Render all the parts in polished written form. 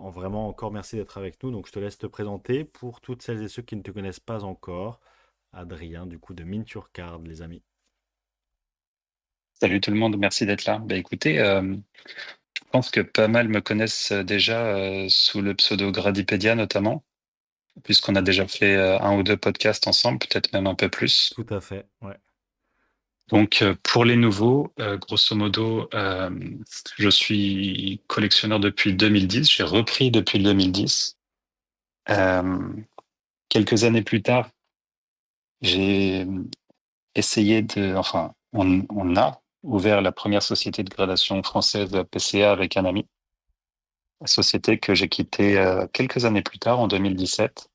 Vraiment encore merci d'être avec nous. Donc je te laisse te présenter pour toutes celles et ceux qui ne te connaissent pas encore. Adrien, du coup, de Minturcard, les amis. Salut tout le monde, merci d'être là. Écoutez, je pense que pas mal me connaissent déjà sous le pseudo Gradipédia notamment, puisqu'on a déjà fait un ou deux podcasts ensemble, peut-être même un peu plus. Tout à fait, ouais. Donc pour les nouveaux, grosso modo, je suis collectionneur depuis 2010, j'ai repris depuis le 2010. Euh, Quelques années plus tard, j'ai essayé enfin, on a ouvert la première société de gradation française de PCA avec un ami. Société que j'ai quittée quelques années plus tard, en 2017.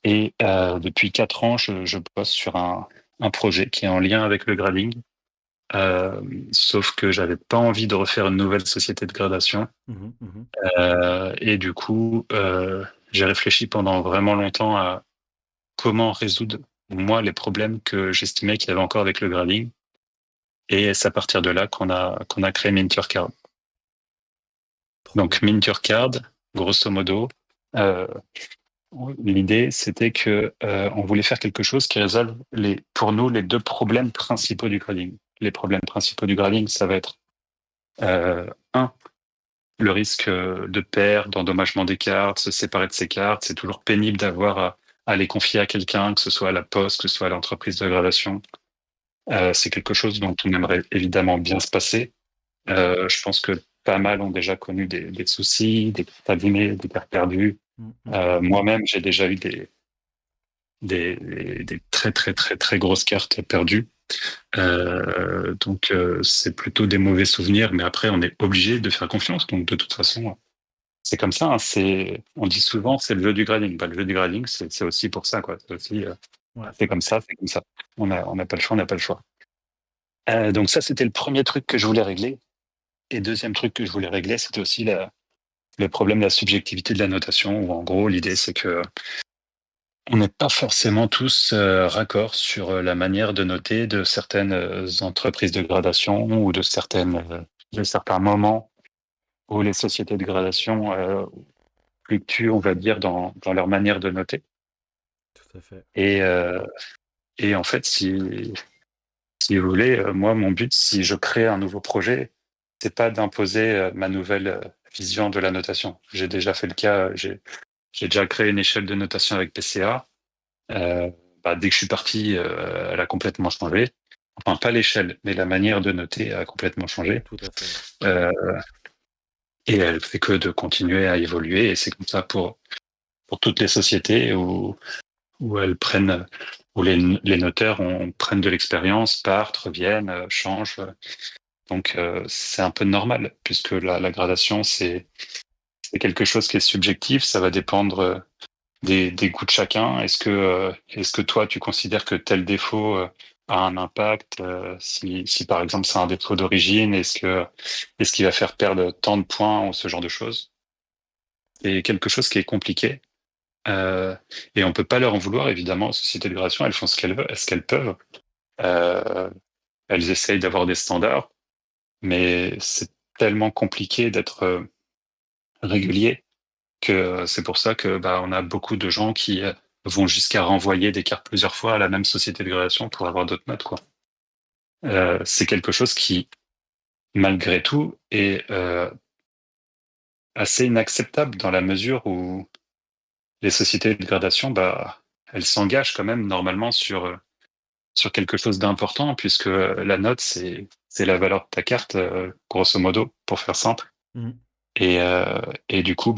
Et depuis 4 ans, je bosse sur un projet qui est en lien avec le grading. Euh, Sauf que j'avais pas envie de refaire une nouvelle société de gradation. Mhm, mhm. Et du coup, j'ai réfléchi pendant vraiment longtemps à comment résoudre, moi, les problèmes que j'estimais qu'il y avait encore avec le grading. Et c'est à partir de là qu'on a créé Minturcard. Trop Donc bien. Minturcard, grosso modo, euh, l'idée, c'était que on voulait faire quelque chose qui résolve pour nous, les deux problèmes principaux du grading. Les problèmes principaux du grading, ça va être un, le risque de perte, d'endommagement des cartes, se séparer de ses cartes. C'est toujours pénible d'avoir à les confier à quelqu'un, que ce soit à la poste, que ce soit à l'entreprise de gradation. C'est quelque chose dont on aimerait évidemment bien se passer. Je pense que pas mal ont déjà connu des soucis, des cartes abîmées, des cartes perdues. Mm, mm. Moi-même, j'ai déjà eu des très très très très grosses cartes perdues. Donc c'est plutôt des mauvais souvenirs, mais après on est obligé de faire confiance. Donc de toute façon, c'est comme ça. Hein. On dit souvent c'est le jeu du grading. Le jeu du grading, c'est aussi pour ça quoi. C'est aussi Ouais, c'est comme ouais. ça, c'est comme ça. On n'a pas le choix, on n'a pas le choix. Donc ça c'était le premier truc que je voulais régler. Et deuxième truc que je voulais régler, c'était aussi le problème de la subjectivité de la notation. Où en gros l'idée c'est que on n'est pas forcément tous raccords sur la manière de noter de certaines entreprises de gradation ou de certains moments où les sociétés de gradation fluctuent, on va dire, dans leur manière de noter. Tout à fait. Et, euh, et en fait, si vous voulez, moi, mon but, si je crée un nouveau projet, c'est pas d'imposer ma nouvelle vision de la notation. J'ai déjà fait le cas, j'ai déjà créé une échelle de notation avec PCA. Euh, Dès que je suis parti, elle a complètement changé. Enfin, pas l'échelle, mais la manière de noter a complètement changé. Tout à fait, ouais. Euh, et elle fait que de continuer à évoluer. Et c'est comme ça pour toutes les sociétés où elles prennent, où les noteurs prennent de l'expérience, partent, reviennent, changent. Donc, c'est un peu normal, puisque la gradation, c'est quelque chose qui est subjectif. Ça va dépendre des goûts de chacun. Est-ce que toi, tu considères que tel défaut a un impact si par exemple c'est un défaut d'origine, est-ce qu'il va faire perdre tant de points ou ce genre de choses? C'est quelque chose qui est compliqué. Euh, et on peut pas leur en vouloir, évidemment, aux sociétés de gradation. Elles font ce qu'elles veulent, ce qu'elles peuvent. Euh, Elles essayent d'avoir des standards, mais c'est tellement compliqué d'être régulier que c'est pour ça que on a beaucoup de gens qui vont jusqu'à renvoyer des cartes plusieurs fois à la même société de gradation pour avoir d'autres notes, quoi. C'est quelque chose qui, malgré tout, est assez inacceptable dans la mesure où les sociétés de gradation, elles s'engagent quand même normalement sur quelque chose d'important, puisque la note, c'est la valeur de ta carte, grosso modo, pour faire simple. Mhm. Et du coup,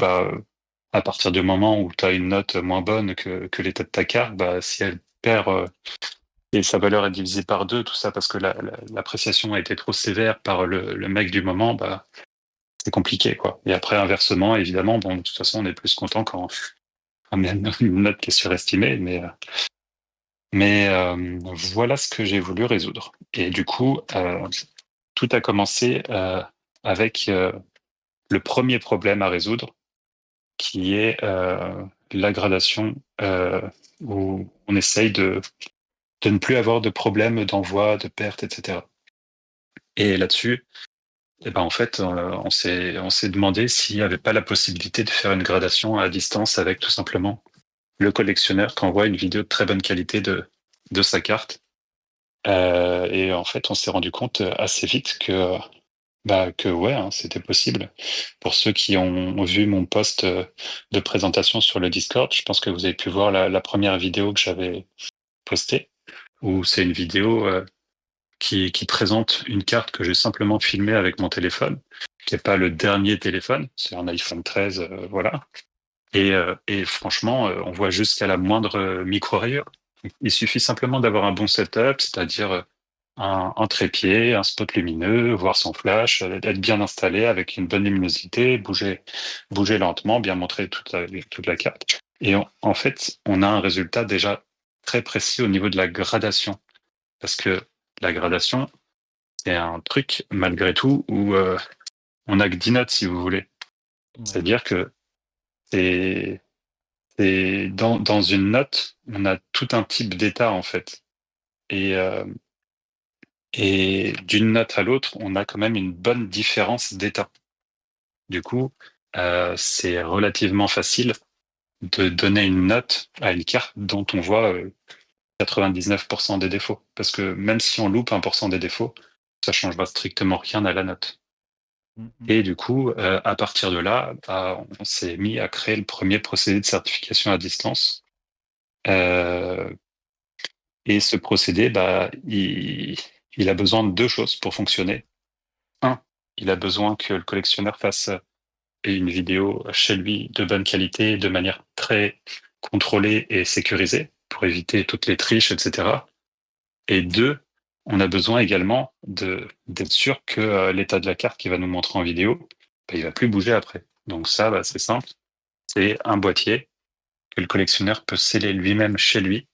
à partir du moment où tu as une note moins bonne que l'état de ta carte, si elle perd et sa valeur est divisée par deux, tout ça parce que l'appréciation a été trop sévère par le mec du moment, c'est compliqué, quoi. Et après, inversement, évidemment, bon, de toute façon, on est plus content quand on a une note qui est surestimée, mais voilà ce que j'ai voulu résoudre. Et du coup, tout a commencé avec le premier problème à résoudre qui est la gradation, où on essaye de ne plus avoir de problème d'envoi, de perte, etc. Et là-dessus, Et ben en fait, on s'est demandé s'il n'y avait pas la possibilité de faire une gradation à distance avec tout simplement le collectionneur qui envoie une vidéo de très bonne qualité de sa carte. Et en fait, on s'est rendu compte assez vite que ouais, hein, c'était possible. Pour ceux qui ont vu mon post de présentation sur le Discord, je pense que vous avez pu voir la première vidéo que j'avais postée, Tout à où c'est fait. une vidéo qui présente une carte que j'ai simplement filmée avec mon téléphone, qui n'est pas le dernier téléphone, c'est un iPhone 13, voilà. Et franchement, on voit jusqu'à la moindre micro-rayure. Il suffit simplement d'avoir un bon setup, c'est-à-dire un trépied, un spot lumineux, voir son flash, être bien installé avec une bonne luminosité, bouger lentement, bien montrer toute la carte. Et en fait, on a un résultat déjà très précis au niveau de la gradation. Parce que la gradation, c'est un truc, malgré tout, où on a que 10 notes, si vous voulez. Ouais. C'est-à-dire que c'est, dans une note, on a tout un type d'état, en fait. Et, euh, et d'une note à l'autre, on a quand même une bonne différence d'état. Du coup, c'est relativement facile de donner une note à une carte dont on voit 99% des défauts. Parce que même si on loupe 1% des défauts, ça changera strictement rien à la note. Mm, mm. Et du coup, à partir de là, bah, on s'est mis à créer le premier procédé de certification à distance. Euh, et ce procédé, bah, il a besoin de deux choses pour fonctionner. Un, il a besoin que le collectionneur fasse une vidéo chez lui de bonne qualité, de manière très contrôlée et sécurisée, pour éviter toutes les triches, etc. Et deux, on a besoin également d'être sûr que l'état de la carte qu'il va nous montrer en vidéo, bah, il va plus bouger après. Donc ça, bah, c'est simple. C'est un boîtier que le collectionneur peut sceller lui-même chez lui,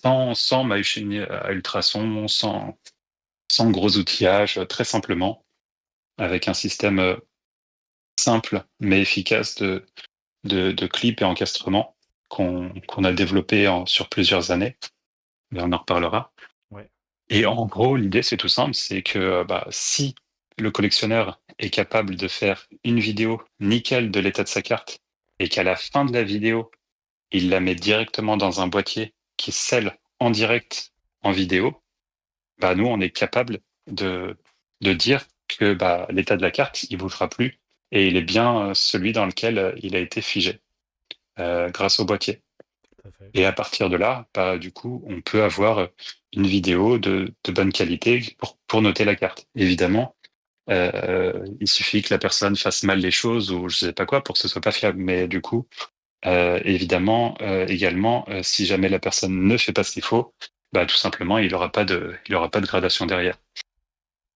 sans machine à ultrasons, sans gros outillage, très simplement, avec un système simple mais efficace de clips et encastrement qu'on a développé sur plusieurs années. Mais on en reparlera. Ouais. Et en gros, l'idée, c'est tout simple, c'est que bah, si le collectionneur est capable de faire une vidéo nickel de l'état de sa carte et qu'à la fin de la vidéo, il la met directement dans un boîtier qui scelle en direct en vidéo, bah, nous, on est capable de dire que bah, l'état de la carte, il bougera plus et il est bien celui dans lequel il a été figé grâce au boîtier. Tout à fait. Et à partir de là, bah, du coup, on peut avoir une vidéo de bonne qualité pour noter la carte. Évidemment, il suffit que la personne fasse mal les choses ou je sais pas quoi pour que ce soit pas fiable. Mais du coup, évidemment, également, si jamais la personne ne fait pas ce qu'il faut, bah, tout simplement, il aura pas de gradation derrière.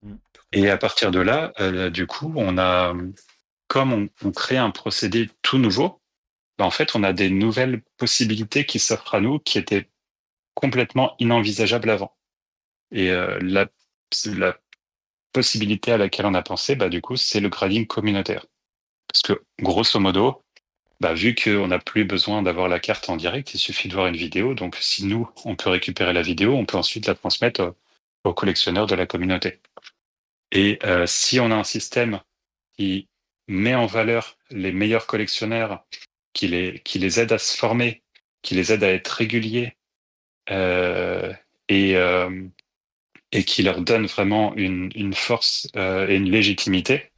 Mm, tout à Et fait. à partir de là, du coup, comme on crée un procédé tout nouveau, bah, en fait, on a des nouvelles possibilités qui s'offrent à nous qui étaient complètement inenvisageable avant. Et la possibilité à laquelle on a pensé, bah, du coup, c'est le grading communautaire. Parce que, grosso modo, bah, vu qu'on n'a plus besoin d'avoir la carte en direct, il suffit de voir une vidéo. Donc, si nous, on peut récupérer la vidéo, on peut ensuite la transmettre aux collectionneurs de la communauté. Et si on a un système qui met en valeur les meilleurs collectionneurs, qui les aide à se former, qui les aide à être réguliers, euh, et, euh, et qui leur donne vraiment une force et une légitimité,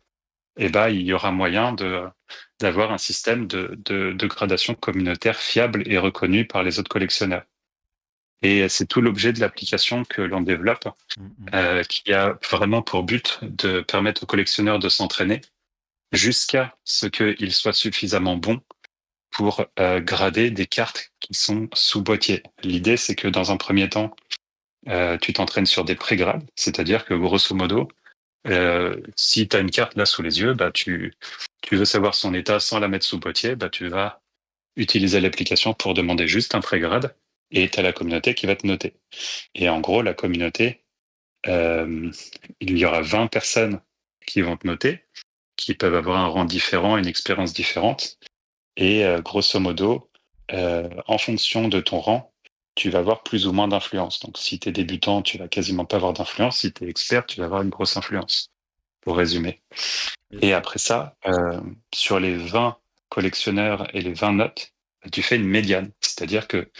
eh ben, il y aura moyen d'avoir un système de gradation communautaire fiable et reconnu par les autres collectionneurs. Et c'est tout l'objet de l'application que l'on développe, Mm, mm. qui a vraiment pour but de permettre aux collectionneurs de s'entraîner jusqu'à ce qu'ils soient suffisamment bons pour grader des cartes qui sont sous boîtier. L'idée, c'est que dans un premier temps, tu t'entraînes sur des prégrades, c'est-à-dire que grosso modo, si tu as une carte là sous les yeux, bah tu veux savoir son état sans la mettre sous boîtier, bah tu vas utiliser l'application pour demander juste un prégrade et tu as la communauté qui va te noter. Et en gros, la communauté, euh, il y aura 20 personnes qui vont te noter, qui peuvent avoir un rang différent, une expérience différente. Et grosso modo, en fonction de ton rang, tu vas avoir plus ou moins d'influence. Donc si tu es débutant, tu vas quasiment pas avoir d'influence. Si tu es expert, tu vas avoir une grosse influence. pour résumer. Bien Et sûr. après ça, sur les 20 collectionneurs et les 20 notes, tu fais une médiane. C'est-à-dire que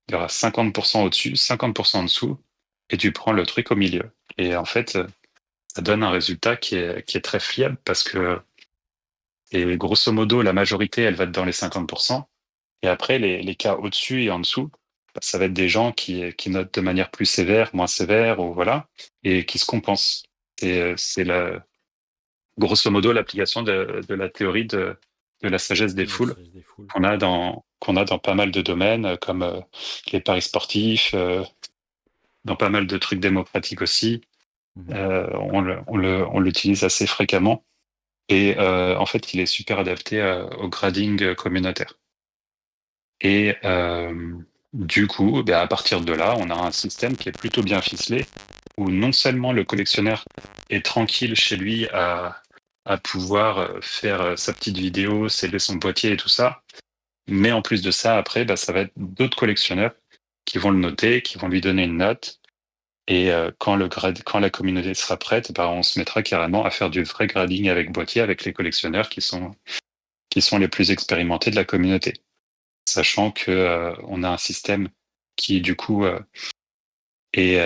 il y aura 50% au-dessus, 50% en dessous, et tu prends le truc au milieu. Et en fait, ça donne un résultat qui est très fiable parce que, et grosso modo, la majorité, elle va être dans les 50%. Et après, les cas au-dessus et en dessous, bah, ça va être des gens qui notent de manière plus sévère, moins sévère, ou voilà, et qui se compensent. C'est grosso modo l'application de la théorie de la sagesse des La foules sagesse des foules. qu'on a dans pas mal de domaines, comme les paris sportifs, dans pas mal de trucs démocratiques aussi. Mhm. On l'utilise assez fréquemment. Et en fait, il est super adapté au grading communautaire. Et du coup, ben, à partir de là, on a un système qui est plutôt bien ficelé, où non seulement le collectionneur est tranquille chez lui à pouvoir faire sa petite vidéo, sceller son boîtier et tout ça, mais en plus de ça, après, ben, ça va être d'autres collectionneurs qui vont le noter, qui vont lui donner une note. Et quand la communauté sera prête, ben, on se mettra carrément à faire du vrai grading avec boîtier, avec les collectionneurs qui sont les plus expérimentés de la communauté, sachant que on a un système qui du coup est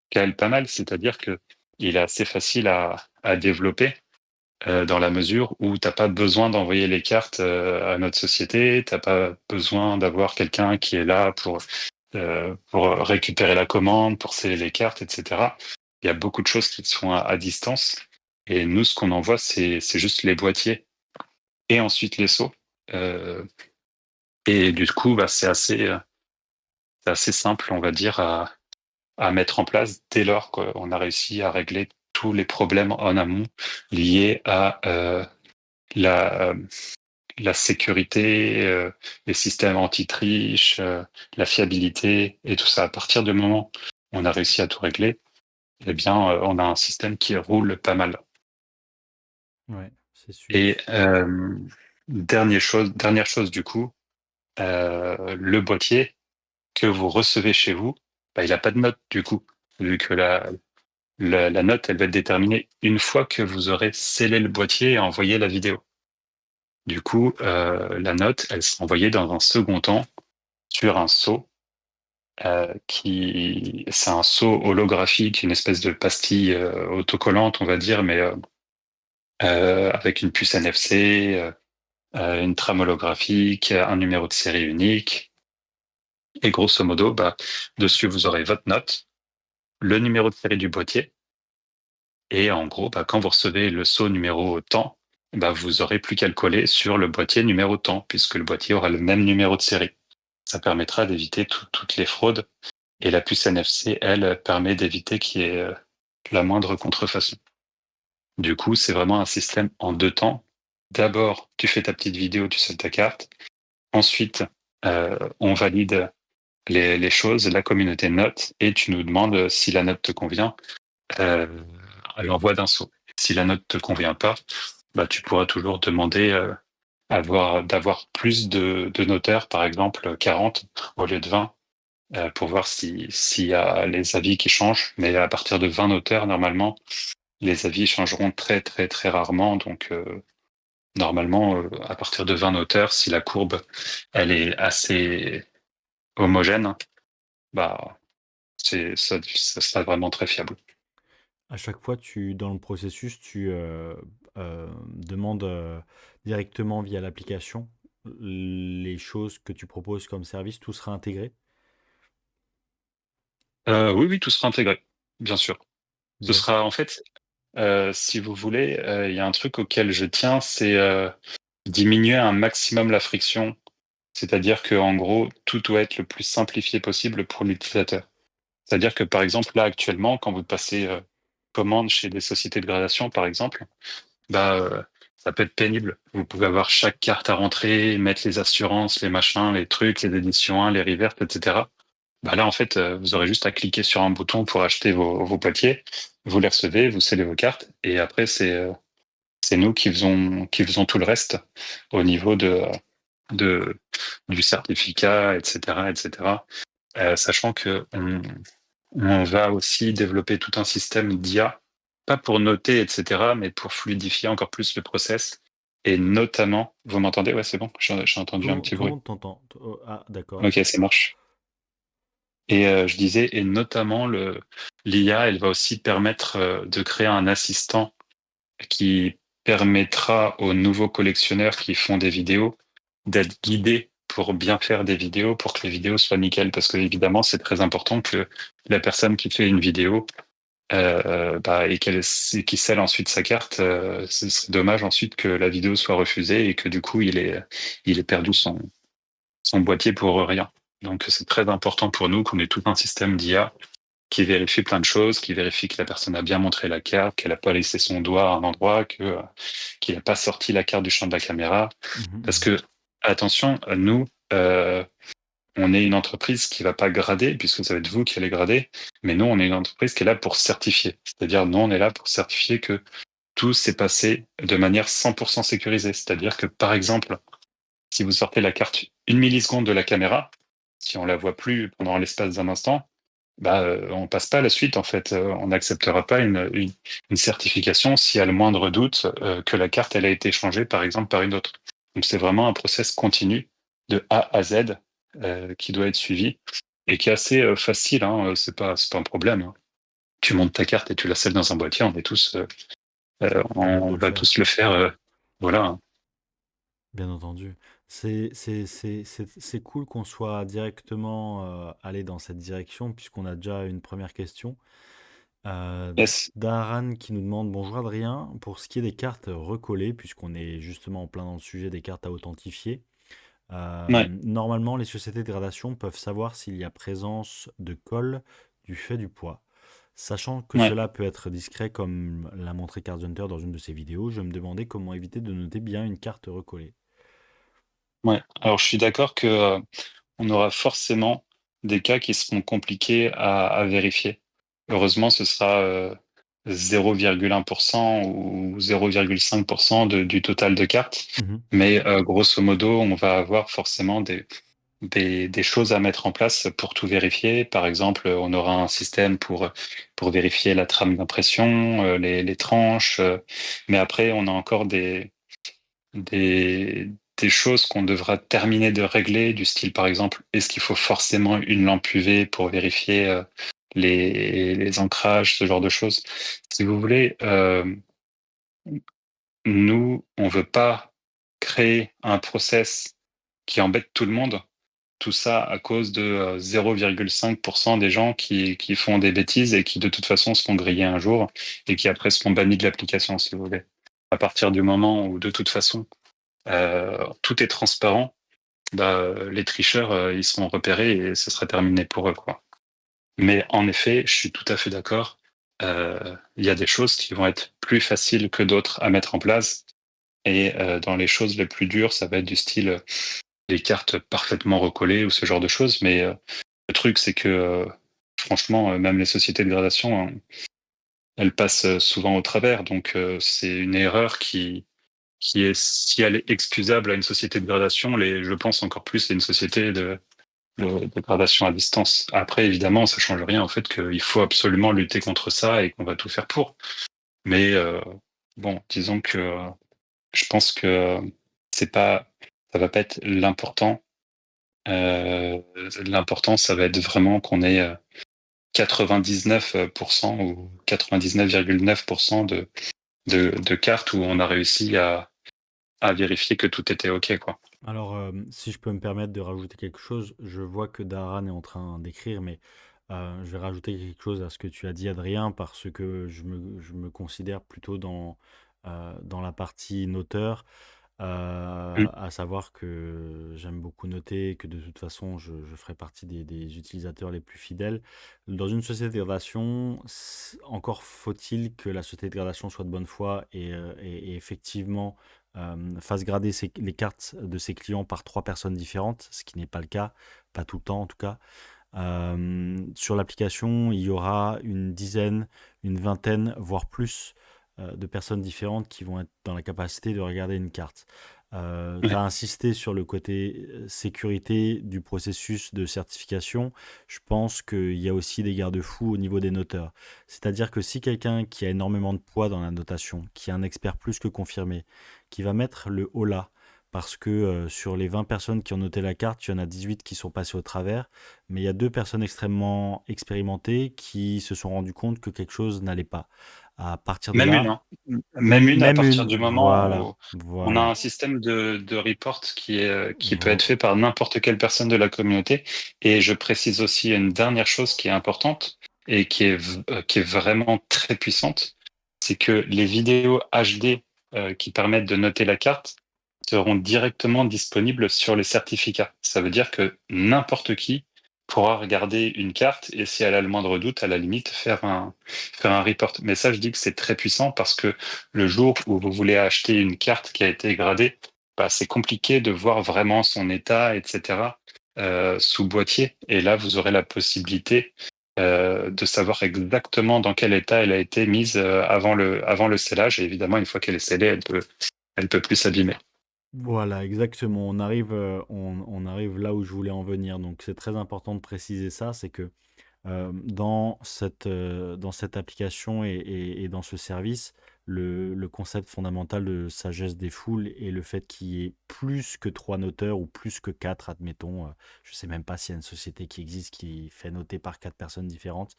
cale pas mal, c'est-à-dire que il est assez facile à développer dans la mesure où t'as pas besoin d'envoyer les cartes à notre société, t'as pas besoin d'avoir quelqu'un qui est là pour récupérer la commande, pour sceller les cartes, etc. Il y a beaucoup de choses qui sont à distance. Et nous, ce qu'on envoie, c'est juste les boîtiers et ensuite les seaux. Euh, et du coup, bah, c'est assez simple, on va dire, à mettre en place dès lors qu'on a réussi à régler tous les problèmes en amont liés à la, euh, la sécurité, les systèmes anti-triche, la fiabilité et tout ça. À partir du moment où on a réussi à tout régler, eh bien, on a un système qui roule pas mal. Ouais, c'est sûr. Et dernière chose du coup, le boîtier que vous recevez chez vous, bah, il n'a pas de note du coup, vu que la note, elle va être déterminée une fois que vous aurez scellé le boîtier et envoyé la vidéo. Du coup, la note, elle sera envoyée dans un second temps sur un sceau c'est un sceau holographique, une espèce de pastille autocollante, on va dire, mais avec une puce NFC, une trame holographique, un numéro de série unique. Et grosso modo, bah, dessus, vous aurez votre note, le numéro de série du boîtier. Et en gros, bah, quand vous recevez le sceau numéro tant, bah, vous aurez plus qu'à le coller sur le boîtier numéro tant, puisque le boîtier aura le même numéro de série. Ça permettra d'éviter toutes les fraudes. Et la puce NFC, elle, permet d'éviter qu'il y ait la moindre contrefaçon. Du coup, c'est vraiment un système en deux temps. D'abord, tu fais ta petite vidéo, tu sors ta carte. Ensuite, on valide les choses, la communauté note, et tu nous demandes si la note te convient euh, à l'envoi d'un sceau. Si la note te convient pas, bah, tu pourras toujours demander d'avoir plus de noteurs, par exemple 40 au lieu de 20, pour voir s'il y a les avis qui changent. Mais à partir de 20 noteurs, normalement, les avis changeront très très très rarement. Donc normalement, à partir de 20 noteurs, si la courbe elle est assez homogène, bah ça sera vraiment très fiable. À chaque fois, dans le processus, tu demandes directement via l'application les choses que tu proposes comme service, tout sera intégré? Oui, oui, tout sera intégré, bien sûr. Ce Yes. sera en fait, si vous voulez, il y a un truc auquel je tiens, c'est diminuer un maximum la friction. C'est-à-dire que en gros, tout doit être le plus simplifié possible pour l'utilisateur. C'est-à-dire que par exemple, là actuellement, quand vous passez commande chez des sociétés de gradation, par exemple, bah ça peut être pénible. Vous pouvez avoir chaque carte à rentrer, mettre les assurances, les machins, les trucs, les éditions 1, les reverts, etc. Bah là, en fait, vous aurez juste à cliquer sur un bouton pour acheter vos boîtiers. Vous les recevez, vous scellez vos cartes, et après, c'est nous qui faisons tout le reste au niveau de, du certificat, etc., etc. Sachant que on va aussi développer tout un système d'IA pas pour noter, etc., mais pour fluidifier encore plus le process. Et notamment, vous m'entendez? Ouais, c'est bon, j'ai entendu un petit bruit. Comment t'entends? Ah, d'accord. Ok, ça marche. Et je disais, et notamment, l'IA, elle va aussi permettre de créer un assistant qui permettra aux nouveaux collectionneurs qui font des vidéos d'être guidés pour bien faire des vidéos, pour que les vidéos soient nickel. Parce que évidemment, c'est très important que la personne qui fait une vidéo et qui scelle ensuite sa carte, ce serait dommage ensuite que la vidéo soit refusée et que du coup il ait perdu son boîtier pour rien. Donc c'est très important pour nous qu'on ait tout un système d'IA qui vérifie plein de choses, qui vérifie que la personne a bien montré la carte, qu'elle n'a pas laissé son doigt à un endroit, qu'il n'a pas sorti la carte du champ de la caméra. Mhm, Parce mhm. que, attention, nous, on est une entreprise qui va pas grader, puisque ça va être vous qui allez grader, mais nous, on est une entreprise qui est là pour certifier. C'est-à-dire, nous, on est là pour certifier que tout s'est passé de manière 100% sécurisée. C'est-à-dire que, par exemple, si vous sortez la carte une milliseconde de la caméra, si on la voit plus pendant l'espace d'un instant, on passe pas à la suite en fait. On n'acceptera pas une certification s'il y a le moindre doute que la carte elle a été changée par exemple par une autre. Donc c'est vraiment un process continu de A à Z qui doit être suivi et qui est assez facile. Hein, c'est pas un problème. Hein. Tu montes ta carte et tu la scelles dans un boîtier. On est tous, Capable de on le va faire. tous le faire. Voilà. Bien entendu. C'est cool qu'on soit directement allé dans cette direction, puisqu'on a déjà une première question. Euh, Yes. Daran qui nous demande bonjour Adrien, pour ce qui est des cartes recollées, puisqu'on est justement en plein dans le sujet des cartes à authentifier, Ouais. normalement les sociétés de gradation peuvent savoir s'il y a présence de colle du fait du poids. Sachant que Ouais. cela peut être discret comme l'a montré Card Hunter dans une de ses vidéos, je me demandais comment éviter de noter bien une carte recollée. Ouais. Alors je suis d'accord que on aura forcément des cas qui seront compliqués à vérifier. Heureusement, ce sera 0,1% ou 0,5% du total de cartes. Mhm. Mais grosso modo, on va avoir forcément des choses à mettre en place pour tout vérifier. Par exemple, on aura un système pour vérifier la trame d'impression, les tranches. Mais après, on a encore des choses qu'on devra terminer de régler, du style par exemple, est-ce qu'il faut forcément une lampe UV pour vérifier les ancrages, ce genre de choses. Si vous voulez, nous, on veut pas créer un process qui embête tout le monde. Tout ça à cause de 0,5% des gens qui font des bêtises et qui de toute façon se font griller un jour et qui après seront bannis de l'application, si vous voulez. À partir du moment où de toute façon tout est transparent, les tricheurs, ils seront repérés et ce sera terminé pour eux, quoi. Mais en effet, je suis tout à fait d'accord. Il y a des choses qui vont être plus faciles que d'autres à mettre en place. Et dans les choses les plus dures, ça va être du style des cartes parfaitement recollées ou ce genre de choses. Mais le truc, c'est que franchement, même les sociétés de gradation, hein, elles passent souvent au travers. Donc c'est une erreur qui est, si elle est excusable à une société de gradation, je pense encore plus à une société de gradation à distance. Après, évidemment, ça change rien au fait qu'il faut absolument lutter contre ça et qu'on va tout faire pour. Mais bon, disons que je pense que ça va pas être l'important. L'important, ça va être vraiment qu'on ait 99% ou 99,9% de cartes où on a réussi à vérifier que tout était OK, quoi. Alors, si je peux me permettre de rajouter quelque chose, je vois que Daran est en train d'écrire, mais je vais rajouter quelque chose à ce que tu as dit, Adrien, parce que je me considère plutôt dans la partie noteur, Mm. à savoir que j'aime beaucoup noter, que de toute façon, je ferai partie des utilisateurs les plus fidèles. Dans une société de gradation, encore faut-il que la société de gradation soit de bonne foi et effectivement fasse grader les cartes de ses clients par trois personnes différentes, ce qui n'est pas le cas, pas tout le temps en tout cas. Sur l'application, il y aura une dizaine, une vingtaine, voire plus de personnes différentes qui vont être dans la capacité de regarder une carte. Tu as Ouais. insisté sur le côté sécurité du processus de certification. Je pense qu'il y a aussi des garde-fous au niveau des noteurs. C'est-à-dire que si quelqu'un qui a énormément de poids dans la notation, qui est un expert plus que confirmé, qui va mettre le haut là, parce que sur les 20 personnes qui ont noté la carte, il y en a 18 qui sont passées au travers, mais il y a deux personnes extrêmement expérimentées qui se sont rendues compte que quelque chose n'allait pas. À partir de Même une, là, hein. Même une à même partir une, du moment voilà, où on a voilà. un système de report qui peut être Vo- fait par n'importe quelle personne de la communauté. Et je précise aussi une dernière chose qui est importante et qui est vraiment très puissante, c'est que les vidéos HD qui permettent de noter la carte seront directement disponibles sur les certificats. Ça veut dire que n'importe qui pourra regarder une carte et si elle a le moindre doute, à la limite, faire un report. Mais ça, je dis que c'est très puissant parce que le jour où vous voulez acheter une carte qui a été gradée, bah, c'est compliqué de voir vraiment son état, etc., sous boîtier. Et là, vous aurez la possibilité de savoir exactement dans quel état elle a été mise avant le scellage. Et évidemment, une fois qu'elle est scellée, elle peut plus s'abîmer. Voilà, exactement. On arrive là où je voulais en venir. Donc, c'est très important de préciser ça, c'est que dans cette application et dans ce service, le concept fondamental de sagesse des foules et le fait qu'il y ait plus que trois noteurs ou plus que quatre, admettons, je ne sais même pas s'il y a une société qui existe qui fait noter par quatre personnes différentes.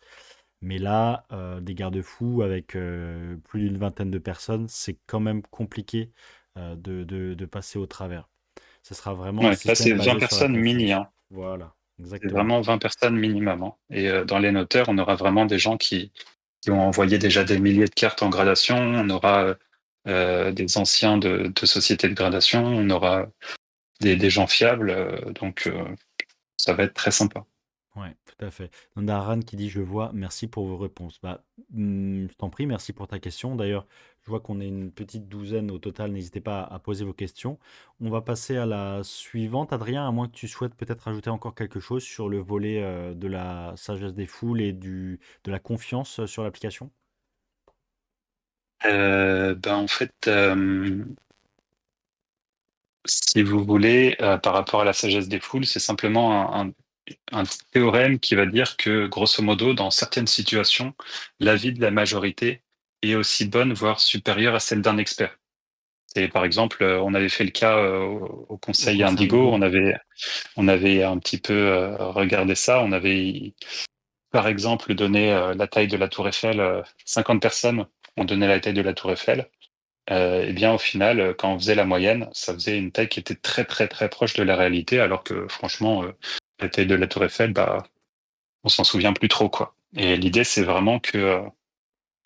Mais là, des garde-fous avec plus d'une vingtaine de personnes, c'est quand même compliqué de passer au travers. Ce sera vraiment un Ouais, là, c'est système 20 basé sur la personnes mini, confiance. hein. Voilà, C'est exactement. vraiment 20 personnes minimum, hein. Et dans les noteurs, on aura vraiment des gens qui ont envoyé déjà des milliers de cartes en gradation. On aura des anciens de sociétés de gradation. On aura des gens fiables. Donc, ça va être très sympa. Ouais, tout à fait. On a Aran qui dit je vois, merci pour vos réponses. Bah, je t'en prie, merci pour ta question. D'ailleurs, je vois qu'on est une petite douzaine au total. N'hésitez pas à poser vos questions. On va passer à la suivante, Adrien, à moins que tu souhaites peut-être ajouter encore quelque chose sur le volet de la sagesse des foules et de la confiance sur l'application. Ben, en fait, si vous voulez, par rapport à la sagesse des foules, c'est simplement un théorème qui va dire que, grosso modo, dans certaines situations, l'avis de la majorité est aussi bonne, voire supérieure à celle d'un expert. Et par exemple, on avait fait le cas au Au Conseil conseil Indigo, Indigo. on avait un petit peu regardé ça, on avait par exemple donné la taille de la Tour Eiffel, 50 personnes ont donné la taille de la Tour Eiffel. Eh bien, au final, quand on faisait la moyenne, ça faisait une taille qui était très, très, très proche de la réalité, alors que franchement, la taille de la Tour Eiffel, bah, on s'en souvient plus trop, quoi. Et l'idée, c'est vraiment que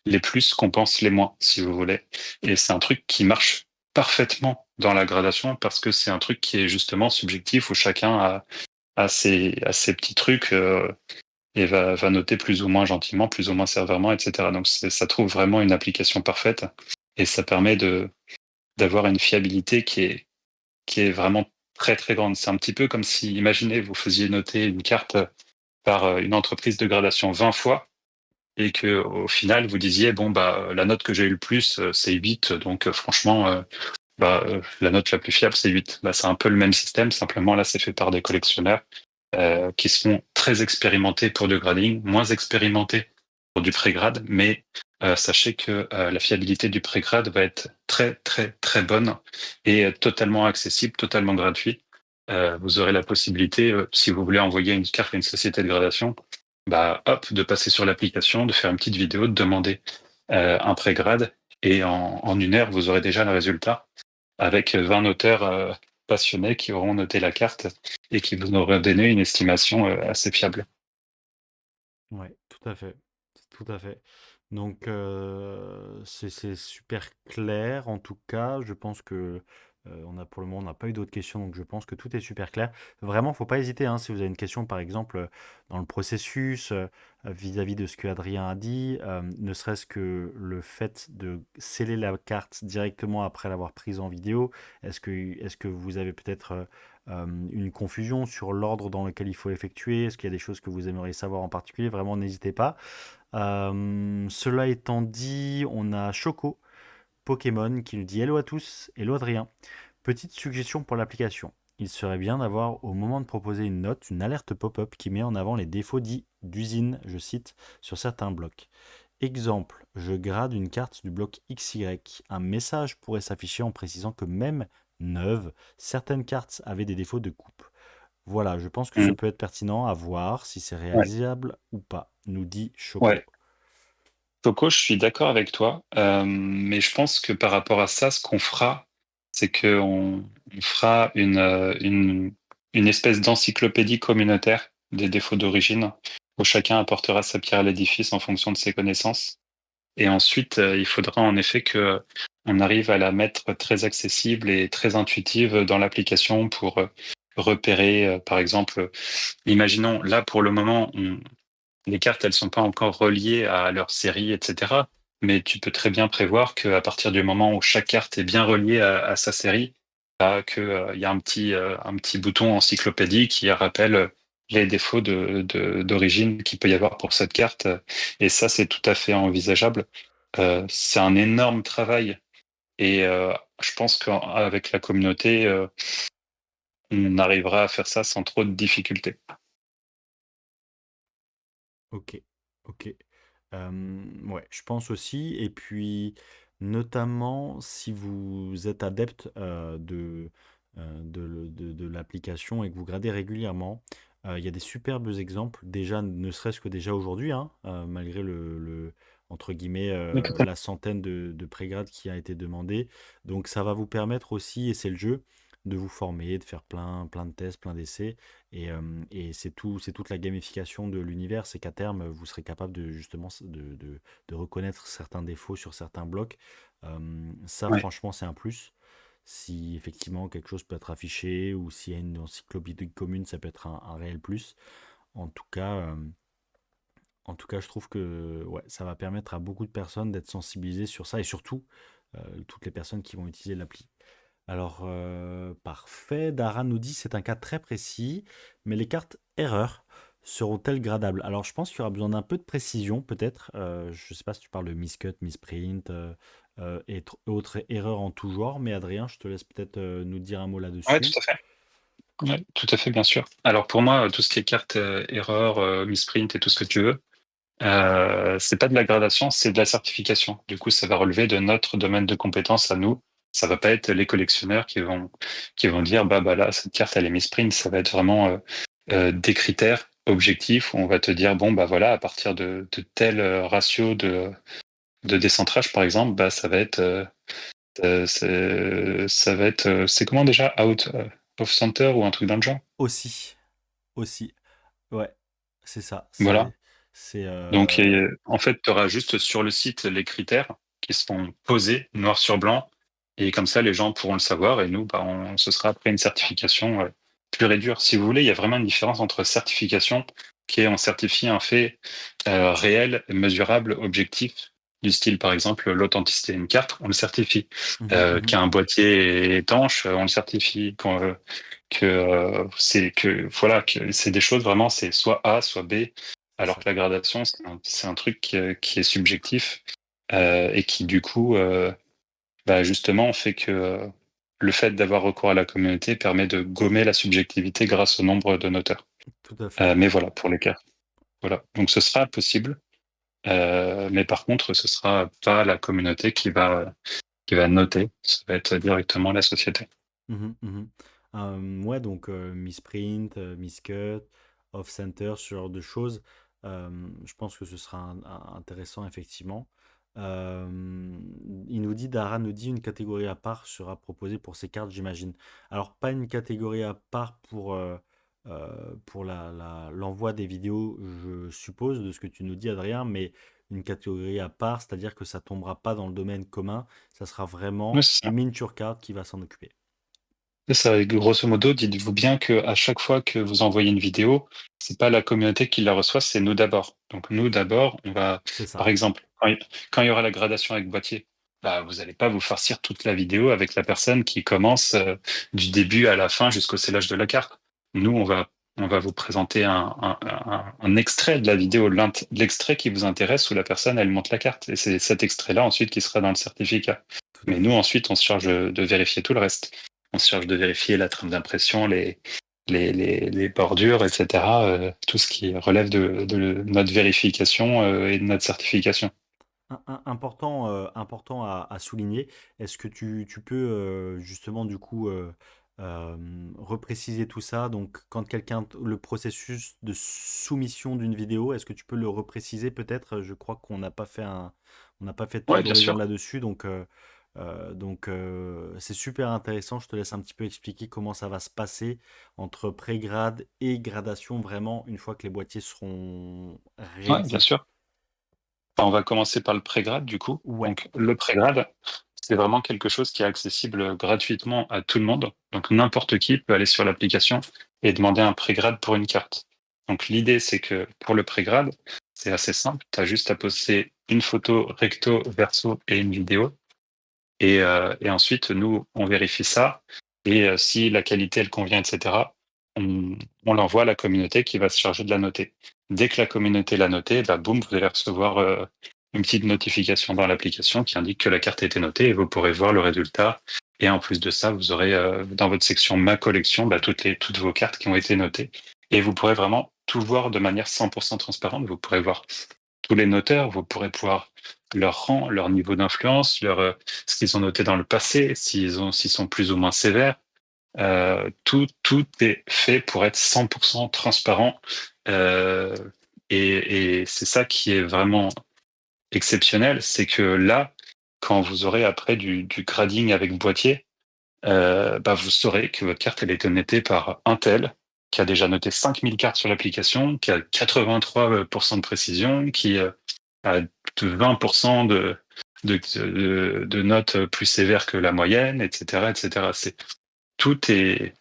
les plus compensent les moins, si vous voulez. Et c'est un truc qui marche parfaitement dans la gradation parce que c'est un truc qui est justement subjectif où chacun a ses petits trucs et va noter plus ou moins gentiment, plus ou moins sévèrement, etc. Donc ça trouve vraiment une application parfaite et ça permet d'avoir une fiabilité qui est vraiment très très grande. C'est un petit peu comme si, imaginez, vous faisiez noter une carte par une entreprise de gradation 20 fois et que au final vous disiez bon bah la note que j'ai eu le plus c'est 8 donc franchement la note la plus fiable c'est 8. Bah, c'est un peu le même système, simplement là c'est fait par des collectionneurs qui sont très expérimentés pour du grading, moins expérimentés pour du pré-grade, mais sachez que la fiabilité du pré-grade va être très très très bonne et totalement accessible, totalement gratuit. Vous aurez la possibilité, si vous voulez envoyer une carte à une société de gradation, bah hop, de passer sur l'application, de faire une petite vidéo, de demander un pré-grade, et en une heure, vous aurez déjà le résultat avec 20 noteurs passionnés qui auront noté la carte et qui vous auront donné une estimation assez fiable. Ouais, tout à fait. Tout à fait. Donc, c'est super clair. En tout cas, je pense que on a pour le moment, on n'a pas eu d'autres questions, donc je pense que tout est super clair. Vraiment, faut pas hésiter, hein, si vous avez une question, par exemple, dans le processus, vis-à-vis de ce que Adrien a dit, ne serait-ce que le fait de sceller la carte directement après l'avoir prise en vidéo, est-ce que vous avez peut-être une confusion sur l'ordre dans lequel il faut effectuer? Est-ce qu'il y a des choses que vous aimeriez savoir en particulier? Vraiment, n'hésitez pas. Cela étant dit, on a Choco Pokémon qui nous dit hello à tous, hello Adrien. Petite suggestion pour l'application. Il serait bien d'avoir, au moment de proposer une note, une alerte pop-up qui met en avant les défauts dits d'usine, je cite, sur certains blocs. Exemple, je grade une carte du bloc XY. Un message pourrait s'afficher en précisant que même neuve, certaines cartes avaient des défauts de coupe. Voilà, je pense que ce Mm. peut être pertinent à voir si c'est Ouais, réalisable ou pas, nous dit Choco. ouais. Coco, je suis d'accord avec toi, mais je pense que par rapport à ça, ce qu'on fera, c'est qu'on fera une espèce d'encyclopédie communautaire des défauts d'origine, où chacun apportera sa pierre à l'édifice en fonction de ses connaissances. Et ensuite, il faudra en effet que on arrive à la mettre très accessible et très intuitive dans l'application pour repérer, par exemple, imaginons là pour le moment, les cartes, elles sont pas encore reliées à leur série, etc. Mais tu peux très bien prévoir qu'à partir du moment où chaque carte est bien reliée à sa série, bah, il y a un petit bouton encyclopédie qui rappelle les défauts d'origine qu'il peut y avoir pour cette carte. Et ça, c'est tout à fait envisageable. C'est un énorme travail. Et je pense qu'avec la communauté, on arrivera à faire ça sans trop de difficultés. Ok, ok. Ouais, je pense aussi. Et puis, notamment, si vous êtes adepte de l'application et que vous gradez régulièrement, il y a des superbes exemples, déjà, ne serait-ce que déjà aujourd'hui, hein, malgré entre guillemets, D'accord. la centaine de prégrades qui a été demandé. Donc, ça va vous permettre aussi, et c'est le jeu, de vous former, de faire plein de tests, plein d'essais. Et c'est tout, c'est toute la gamification de l'univers, c'est qu'à terme, vous serez capable de justement de reconnaître certains défauts sur certains blocs. Ça, Ouais. franchement, c'est un plus. Si effectivement quelque chose peut être affiché ou s'il y a une encyclopédie commune, ça peut être un réel plus. En tout cas, euh, en tout cas, je trouve que ouais, ça va permettre à beaucoup de personnes d'être sensibilisées sur ça et surtout toutes les personnes qui vont utiliser l'appli. Alors, parfait. Dara nous dit c'est un cas très précis, mais les cartes erreurs seront-elles gradables? Alors, je pense qu'il y aura besoin d'un peu de précision, peut-être. Je ne sais pas si tu parles de miscut, misprint et autres erreurs en tout genre, mais Adrien, je te laisse peut-être nous dire un mot Ouais, tout là-dessus. à fait. Ouais, tout à fait, bien sûr. Alors pour moi, tout ce qui est carte erreur, misprint et tout ce que tu veux, c'est pas de la gradation, c'est de la certification. Du coup, ça va relever de notre domaine de compétences à nous. Ça va pas être les collectionneurs qui vont dire bah là cette carte elle est misprint. Ça va être vraiment des critères objectifs où on va te dire bon bah voilà à partir de tel ratio de décentrage par exemple bah ça va être c'est comment déjà out of center ou un truc dans le genre. Aussi, aussi. Ouais, c'est ça. Voilà. C'est, Donc, en fait, tu auras juste sur le site les critères qui seront posés noir sur blanc. Et comme ça, les gens pourront le savoir. Et nous, bah, ce sera après une certification pure et dure. Si vous voulez, il y a vraiment une différence entre certification, qui est on certifie un fait réel, mesurable, objectif, du style, par exemple, l'authenticité d'une carte, on le certifie. Mhm, mhm. Qu'un boîtier est étanche, on le certifie. Voilà, que c'est des choses vraiment, c'est soit A, soit B. C'est Alors ça. que la gradation, c'est un truc qui est subjectif et qui, du coup, bah, justement, fait que le fait d'avoir recours à la communauté permet de gommer la subjectivité grâce au nombre de noteurs. Tout à fait. Mais voilà, pour les cas. Voilà. Donc, ce sera possible. Mais par contre, ce sera pas la communauté qui va noter. Ça va être directement la société. Mhm, mhm. Ouais, donc misprint, miscut, off-center, ce genre de choses. Je pense que ce sera intéressant, effectivement. Euh, Dara nous dit une catégorie à part sera proposée pour ces cartes, j'imagine. Alors, pas une catégorie à part pour l'envoi des vidéos, je suppose, de ce que tu nous dis, Adrien, mais une catégorie à part, c'est-à-dire que ça tombera pas dans le domaine commun, ça sera Ouais, vraiment c'est ça. Miniature Card qui va s'en occuper. C'est ça, et grosso modo, dites-vous bien que à chaque fois que vous envoyez une vidéo, c'est pas la communauté qui la reçoit, c'est nous d'abord. Donc nous d'abord, on va, C'est par ça, exemple, quand il y aura la gradation avec boîtier, bah vous allez pas vous farcir toute la vidéo avec la personne qui commence du début à la fin jusqu'au scellage de la carte. Nous, on va vous présenter un extrait de la vidéo, l'extrait qui vous intéresse où la personne elle monte la carte, et c'est cet extrait-là ensuite qui sera dans le certificat. tout à Mais nous fait. ensuite, on se charge de vérifier tout le reste. on se charge de vérifier la trame d'impression, les bordures, etc. Tout ce qui relève de notre vérification et de notre certification. Important à souligner. Est-ce que tu peux justement du coup repréciser tout ça? Donc quand le processus de soumission d'une vidéo, est-ce que tu peux le repréciser peut-être? Je crois qu'on n'a pas fait on n'a pas fait de tour Ouais, bien d'horizon sûr. là-dessus, c'est super intéressant. Je te laisse un petit peu expliquer comment ça va se passer entre pré-grade et gradation vraiment une fois que les boîtiers seront Ouais, bien réalisés. sûr. Enfin, on va commencer par le pré-grade, du coup. Ouais. Donc, le pré-grade, c'est vraiment quelque chose qui est accessible gratuitement à tout le monde. Donc, n'importe qui peut aller sur l'application et demander un pré-grade pour une carte. Donc, l'idée, c'est que pour le pré-grade, c'est assez simple. Tu as juste à poster une photo recto, verso et une vidéo. Et ensuite, nous, on vérifie ça. Et si la qualité, elle convient, etc., on l'envoie à la communauté qui va se charger de la noter. Dès que la communauté l'a notée, bah, boum, vous allez recevoir une petite notification dans l'application qui indique que la carte a été notée et vous pourrez voir le résultat. Et en plus de ça, vous aurez dans votre section Ma collection bah, toutes vos cartes qui ont été notées. Et vous pourrez vraiment tout voir de manière 100% transparente. Vous pourrez voir tous les noteurs, vous pourrez pouvoir leur rang, leur niveau d'influence, ce qu'ils ont noté dans le passé, s'ils sont plus ou moins sévères. Tout est fait pour être 100% transparent. Euh, et c'est ça qui est vraiment exceptionnel, c'est que là, quand vous aurez après du grading avec boîtier, bah vous saurez que votre carte elle a été notée par un tel qui a déjà noté 5000 cartes sur l'application, qui a 83% de précision, qui a 20% de notes plus sévères que la moyenne, etc., etc. Tout est,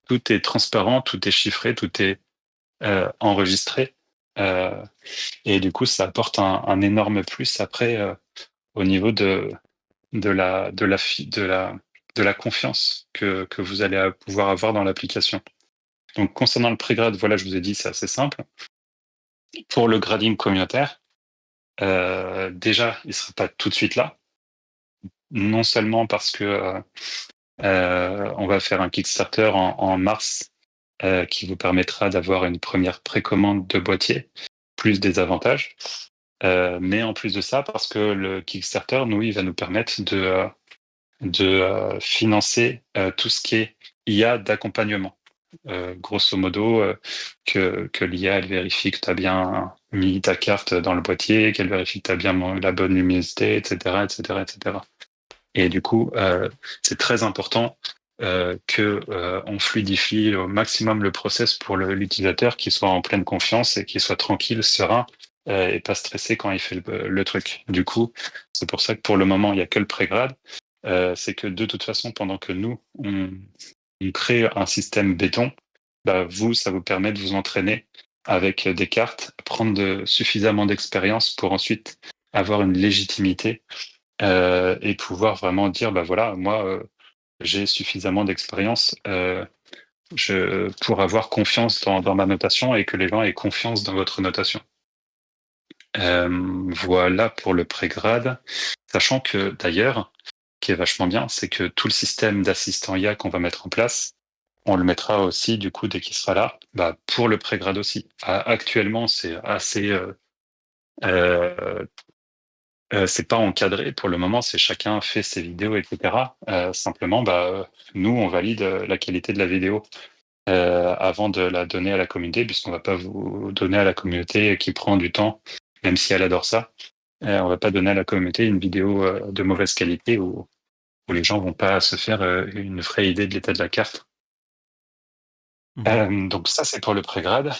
tout est transparent, tout est chiffré, tout est enregistré. Euh, et du coup, ça apporte un énorme plus après au niveau de la confiance que vous allez pouvoir avoir dans l'application. Donc, concernant le pré-grade, voilà, je vous ai dit, c'est assez simple. Pour le grading communautaire, déjà, il ne sera pas tout de suite là. Non seulement parce que on va faire un Kickstarter en mars qui vous permettra d'avoir une première précommande de boîtier, plus des avantages. Mais en plus de ça, parce que le Kickstarter, nous, il va nous permettre de financer tout ce qui est IA d'accompagnement. Grosso modo, que l'IA, elle vérifie que tu as bien mis ta carte dans le boîtier, qu'elle vérifie que tu as bien la bonne luminosité, etc., etc., etc. Et du coup, c'est très important que on fluidifie au maximum le process pour l'utilisateur, qu'il soit en pleine confiance et qu'il soit tranquille, serein et pas stressé quand il fait le truc. Du coup, c'est pour ça que pour le moment, il n'y a que le pré-grade. C'est que de toute façon, pendant que nous, on crée un système béton, bah, vous, ça vous permet de vous entraîner avec des cartes, prendre suffisamment d'expérience pour ensuite avoir une légitimité et pouvoir vraiment dire, bah voilà, moi, j'ai suffisamment d'expérience pour avoir confiance dans ma notation et que les gens aient confiance dans votre notation. Voilà pour le pré-grade. Sachant que d'ailleurs, ce qui est vachement bien, c'est que tout le système d'assistant IA qu'on va mettre en place, on le mettra aussi, du coup, dès qu'il sera là, bah, pour le pré-grade aussi. Actuellement, c'est assez euh, c'est pas encadré pour le moment, c'est chacun fait ses vidéos, etc. Simplement, bah, nous, on valide la qualité de la vidéo avant de la donner à la communauté, puisqu'on va pas vous donner à la communauté qui prend du temps, même si elle adore ça. On va pas donner à la communauté une vidéo de mauvaise qualité où les gens vont pas se faire une vraie idée de l'état de la carte. Mhm. Donc ça, c'est pour le pré-grade.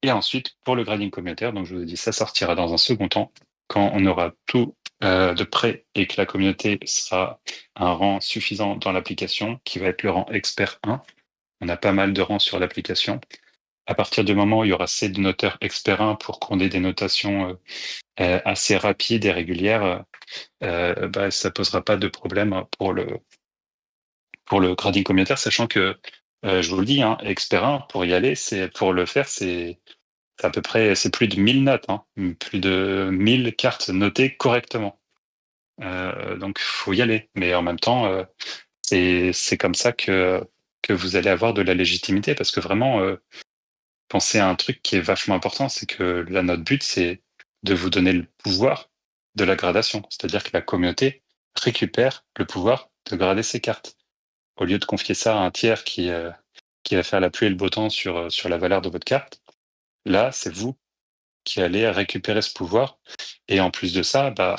Et ensuite, pour le grading communautaire, donc je vous ai dit, ça sortira dans un second temps, quand on aura tout de prêt et que la communauté sera un rang suffisant dans l'application, qui va être le rang expert 1. On a pas mal de rangs sur l'application. À partir du moment où il y aura assez de noteurs expert 1 pour qu'on ait des notations assez rapides et régulières, bah, ça posera pas de problème pour le grading communautaire, sachant que, je vous le dis, hein, expert 1, pour y aller, pour le faire, c'est à peu près, c'est plus de 1000 notes, hein, plus de 1000 cartes notées correctement. Donc, faut y aller. Mais en même temps, c'est comme ça que vous allez avoir de la légitimité. Parce que vraiment, pensez à un truc qui est vachement important, c'est que là, notre but, c'est de vous donner le pouvoir de la gradation. C'est-à-dire que la communauté récupère le pouvoir de grader ses cartes. Au lieu de confier ça à un tiers qui va faire la pluie et le beau temps sur la valeur de votre carte, là, c'est vous qui allez récupérer ce pouvoir. Et en plus de ça, bah,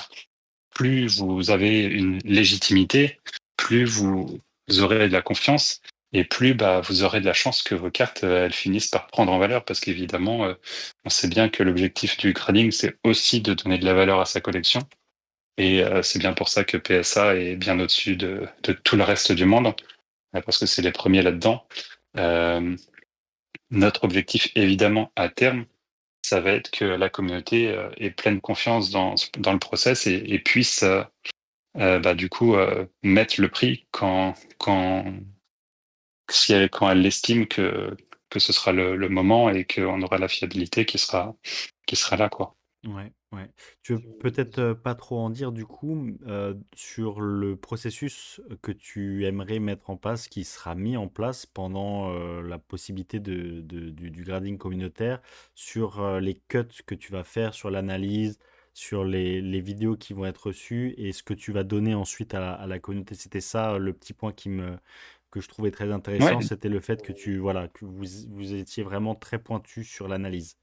plus vous avez une légitimité, plus vous aurez de la confiance et plus bah, vous aurez de la chance que vos cartes elles finissent par prendre en valeur parce qu'évidemment, on sait bien que l'objectif du grading, c'est aussi de donner de la valeur à sa collection. Et c'est bien pour ça que PSA est bien au-dessus de tout le reste du monde, parce que c'est les premiers là-dedans. Euh, Notre objectif, évidemment, à terme, ça va être que la communauté ait pleine confiance dans le process et puisse bah, du coup mettre le prix quand elle estime que ce sera le moment et qu'on aura la fiabilité qui sera là, quoi. Ouais, ouais. Tu veux peut-être pas trop en dire du coup sur le processus que tu aimerais mettre en place, qui sera mis en place pendant la possibilité du grading communautaire, sur les cuts que tu vas faire, sur l'analyse, sur les vidéos qui vont être reçues et ce que tu vas donner ensuite à la communauté. C'était ça le petit point que je trouvais très intéressant, Ouais, c'était le fait que voilà, que vous étiez vraiment très pointu sur l'analyse.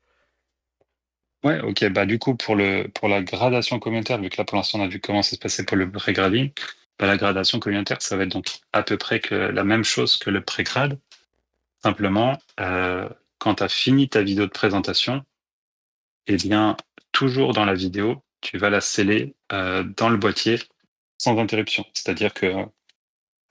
ouais, ok. Bah, du coup, pour la gradation communautaire, vu que là, pour l'instant, on a vu comment ça se passait pour le pré-grading, bah, la gradation communautaire, ça va être donc à peu près que la même chose que le pré-grade. Simplement, quand tu as fini ta vidéo de présentation, eh bien, toujours dans la vidéo, tu vas la sceller dans le boîtier sans interruption. C'est-à-dire que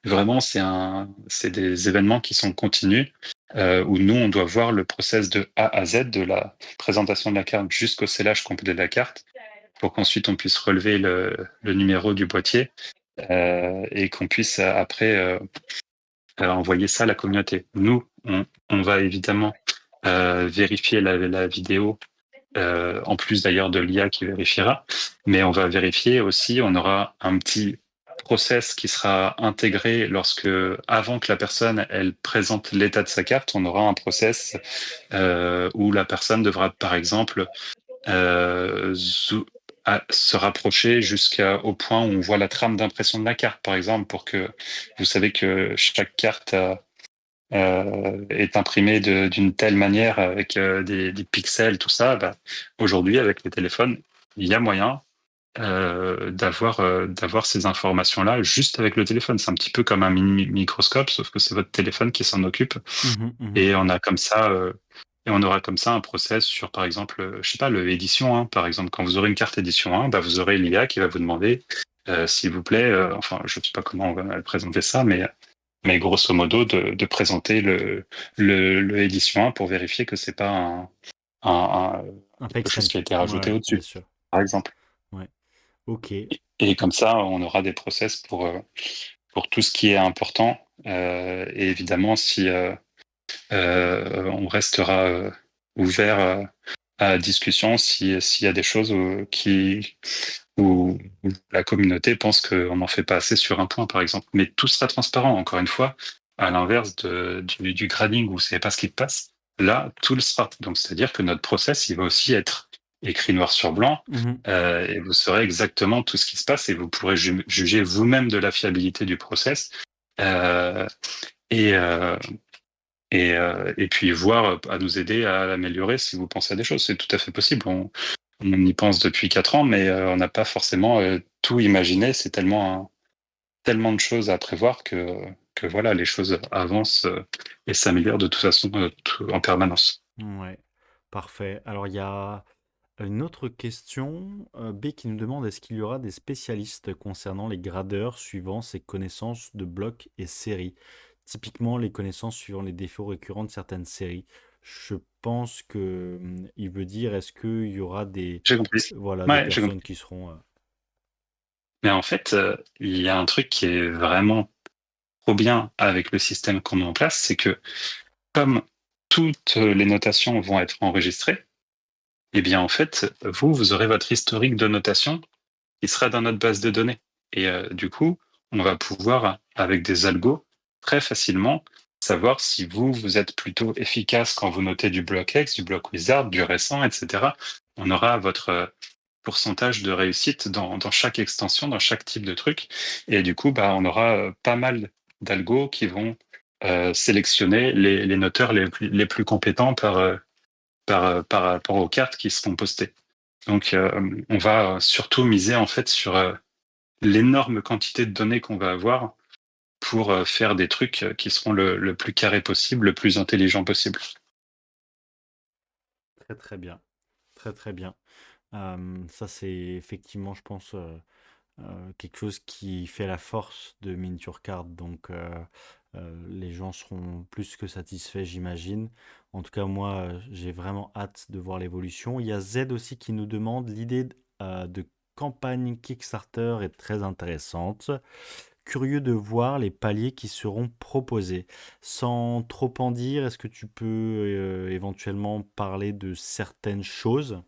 vraiment, c'est des événements qui sont continus, où nous, on doit voir le process de A à Z, de la présentation de la carte jusqu'au scellage complet de la carte, pour qu'ensuite on puisse relever le numéro du boîtier et qu'on puisse après envoyer ça à la communauté. Nous, on va évidemment vérifier la vidéo, en plus d'ailleurs de l'IA qui vérifiera, mais on va vérifier aussi, on aura un petit process qui sera intégré lorsque, avant que la personne elle présente l'état de sa carte, on aura un process où la personne devra par exemple se rapprocher jusqu'au point où on voit la trame d'impression de la carte, par exemple, pour que vous savez que chaque carte est imprimée d'une telle manière avec des pixels, tout ça. Bah, aujourd'hui, avec les téléphones, il y a moyen d'avoir ces informations-là juste avec le téléphone. C'est un petit peu comme un mini microscope, sauf que c'est votre téléphone qui s'en occupe. Mhm, mhm. Et on a comme ça, et on aura comme ça un process sur, par exemple, je sais pas, le édition 1. Par exemple, quand vous aurez une carte édition 1, bah, vous aurez l'IA qui va vous demander, s'il vous plaît, enfin, je sais pas comment on va présenter ça, mais grosso modo, de présenter le édition 1 pour vérifier que c'est pas Un quelque fake chose qui a stamp. été rajouté Ouais, bien au-dessus, sûr. par exemple. Ouais. Ok. Et comme ça, on aura des process pour tout ce qui est important. Et évidemment, si on restera ouvert à la discussion s'il y a des choses où la communauté pense qu'on n'en fait pas assez sur un point, par exemple. Mais tout sera transparent, encore une fois, à l'inverse du grading où vous ne savez pas ce qui se passe. Là, tout le sera. Donc, c'est-à-dire que notre process, il va aussi être écrit noir sur blanc, Mhm. et vous saurez exactement tout ce qui se passe et vous pourrez juger vous-même de la fiabilité du process. Euh, et, euh, et puis voir à nous aider à l'améliorer si vous pensez à des choses. C'est tout à fait possible. On y pense depuis 4 ans, mais on n'a pas forcément tout imaginé. C'est tellement de choses à prévoir que voilà, les choses avancent et s'améliorent de toute façon en permanence. Ouais. Parfait. Alors, il y a une autre question, B, qui nous demande est-ce qu'il y aura des spécialistes concernant les gradeurs suivant ses connaissances de blocs et séries? Typiquement, les connaissances suivant les défauts récurrents de certaines séries. Je pense que il veut dire est-ce qu'il y aura J'ai compris. voilà, des Ouais, j'ai personnes compris. qui seront. Mais en fait, il y a un truc qui est vraiment trop bien avec le système qu'on met en place, c'est que comme toutes les notations vont être enregistrées, eh bien en fait, vous aurez votre historique de notation qui sera dans notre base de données. Et du coup, on va pouvoir avec des algos, très facilement savoir si vous êtes plutôt efficace quand vous notez du bloc X, du bloc Wizard, du récent, etc. On aura votre pourcentage de réussite dans chaque extension, dans chaque type de truc. Et du coup, bah, on aura pas mal d'algos qui vont sélectionner les noteurs les plus compétents par rapport aux cartes qui seront postées. Donc, on va surtout miser en fait sur l'énorme quantité de données qu'on va avoir pour faire des trucs qui seront le plus carré possible, le plus intelligent possible. Très très bien. Très très bien. Ça, c'est effectivement, je pense, quelque chose qui fait la force de Miniature Card. Donc, les gens seront plus que satisfaits, j'imagine. En tout cas, moi, j'ai vraiment hâte de voir l'évolution. Il y a Z aussi qui nous demande l'idée de campagne Kickstarter est très intéressante. Curieux de voir les paliers qui seront proposés. Sans trop en dire, est-ce que tu peux éventuellement parler de certaines choses?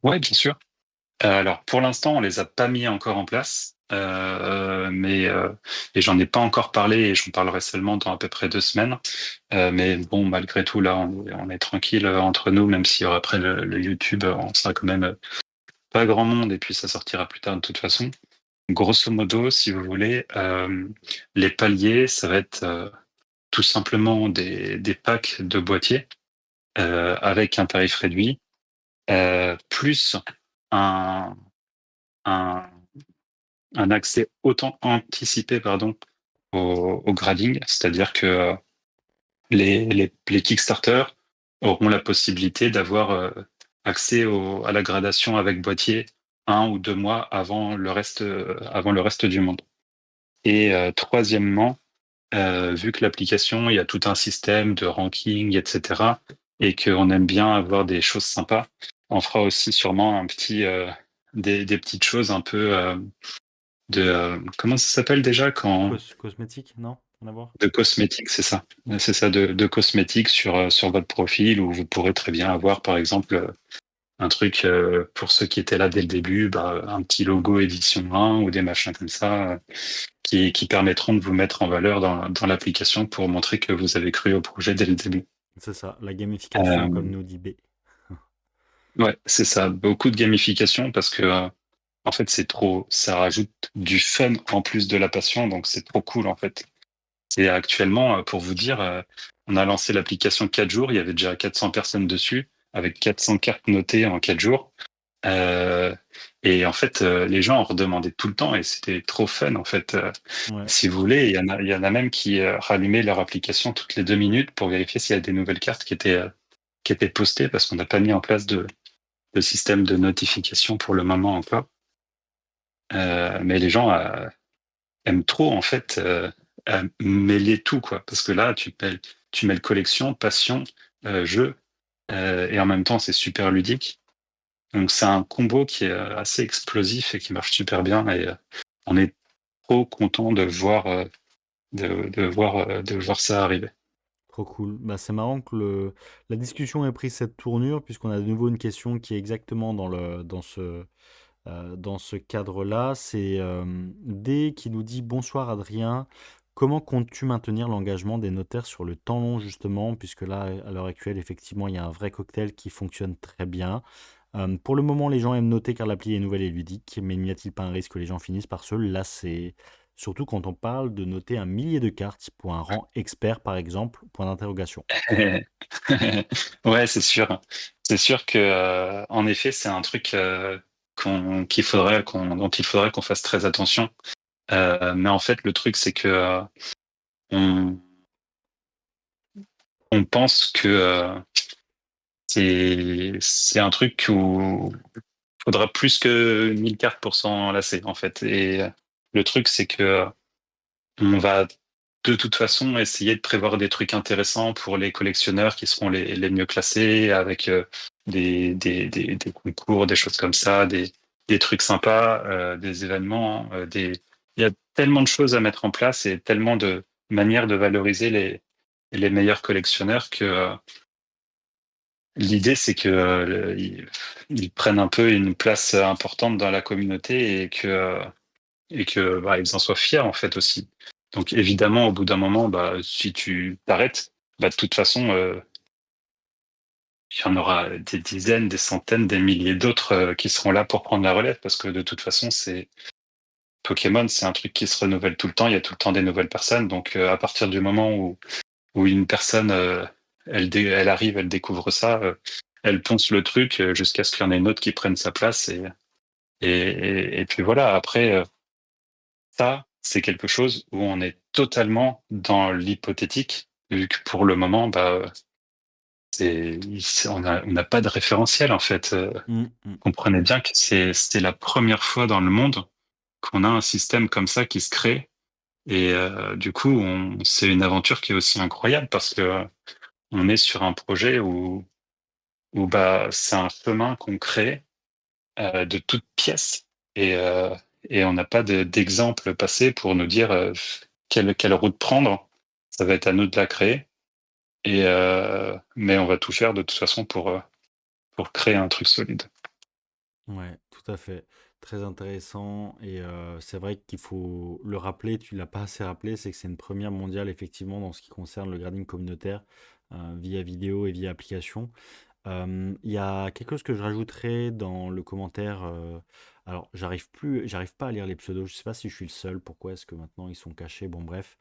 Ouais, bien sûr. Alors, pour l'instant, on les a pas mis encore en place, mais et j'en ai pas encore parlé et j'en parlerai seulement dans à peu près 2 semaines. Mais bon, malgré tout, là, on est tranquille entre nous, même si après le YouTube, on sera quand même pas grand monde et puis ça sortira plus tard de toute façon. Grosso modo, si vous voulez, les paliers, ça va être tout simplement des packs de boîtiers avec un tarif réduit, plus un, un, un accès autant anticipé pardon, au grading, c'est-à-dire que les Kickstarter auront la possibilité d'avoir accès à la gradation avec boîtier 1 ou 2 mois avant le reste du monde. Et troisièmement, vu que l'application, il y a tout un système de ranking, etc., et qu'on aime bien avoir des choses sympas, on fera aussi sûrement des petites choses un peu comment ça s'appelle déjà quand Cosmétique, non? Rien à voir? de cosmétiques, c'est ça. C'est ça, de cosmétiques sur votre profil où vous pourrez très bien avoir, par exemple, un truc pour ceux qui étaient là dès le début, bah, un petit logo édition 1 ou des machins comme ça qui permettront de vous mettre en valeur dans l'application pour montrer que vous avez cru au projet dès le début. C'est ça, la gamification, comme Euh, nous dit B. ouais, c'est ça. Beaucoup de gamification parce que en fait, ça rajoute du fun en plus de la passion, donc c'est trop cool en fait. Et actuellement, pour vous dire, on a lancé l'application 4 jours, il y avait déjà 400 personnes dessus, avec 400 cartes notées en 4 jours. Euh, et en fait, les gens en redemandaient tout le temps et c'était trop fun en fait. Ouais, Si vous voulez, il y en a même qui rallumaient leur application toutes les 2 minutes pour vérifier s'il y a des nouvelles cartes qui étaient postées parce qu'on n'a pas mis en place de système de notification pour le moment encore. Mais les gens aiment trop en fait mêler tout quoi, parce que là tu mêles collection, passion, jeu, et en même temps c'est super ludique. Donc c'est un combo qui est assez explosif et qui marche super bien et on est trop content de voir ça arriver. trop cool. Bah, c'est marrant que la discussion ait pris cette tournure, puisqu'on a de nouveau une question qui est exactement dans ce cadre-là. C'est D qui nous dit: Bonsoir Adrien, comment comptes-tu maintenir l'engagement des notaires sur le temps long, justement, puisque là, à l'heure actuelle, effectivement, il y a un vrai cocktail qui fonctionne très bien. Pour le moment, les gens aiment noter car l'appli est nouvelle et ludique, mais n'y a-t-il pas un risque que les gens finissent par se lasser? Surtout quand on parle de noter un millier de cartes pour un rang expert, par exemple, point d'interrogation. Ouais, c'est sûr. C'est sûr que en effet, c'est un truc dont il faudrait qu'on fasse très attention. Mais en fait, le truc, c'est que on, on pense que c'est un truc où il faudra plus que 1000 cartes pour s'en lasser, en fait. Et le truc, c'est que on va de toute façon essayer de prévoir des trucs intéressants pour les collectionneurs qui seront les mieux classés, avec des concours, des choses comme ça, des trucs sympas, des événements, il y a tellement de choses à mettre en place et tellement de manières de valoriser les meilleurs collectionneurs que l'idée, c'est que ils prennent un peu une place importante dans la communauté et que et que bah, ils en soient fiers en fait aussi. Donc évidemment, au bout d'un moment, bah, si tu t'arrêtes, bah, de toute façon, il y en aura des dizaines, des centaines, des milliers d'autres qui seront là pour prendre la relève parce que de toute façon, c'est Pokémon, c'est un truc qui se renouvelle tout le temps. Il y a tout le temps des nouvelles personnes. Donc à partir du moment où une personne, elle arrive, elle découvre ça, elle ponce le truc jusqu'à ce qu'il y en ait une autre qui prenne sa place et puis voilà. Après, ça, c'est quelque chose où on est totalement dans l'hypothétique, vu que pour le moment, bah, on n'a pas de référentiel en fait. Mmh, mmh. Comprenez bien que c'est la première fois dans le monde qu'on a un système comme ça qui se crée. Et du coup, c'est une aventure qui est aussi incroyable parce que on est sur un projet où bah, c'est un chemin qu'on crée de toutes pièces et on n'a pas d'exemple passé pour nous dire quelle route prendre. Ça va être à nous de la créer. Mais on va tout faire de toute façon pour créer un truc solide. Ouais, tout à fait. Très intéressant et c'est vrai qu'il faut le rappeler, tu l'as pas assez rappelé, c'est que c'est une première mondiale effectivement dans ce qui concerne le grading communautaire, via vidéo et via application. Il y a quelque chose que je rajouterais dans le commentaire, alors j'arrive pas à lire les pseudos, je sais pas si je suis le seul, pourquoi est-ce que maintenant ils sont cachés? Bon bref,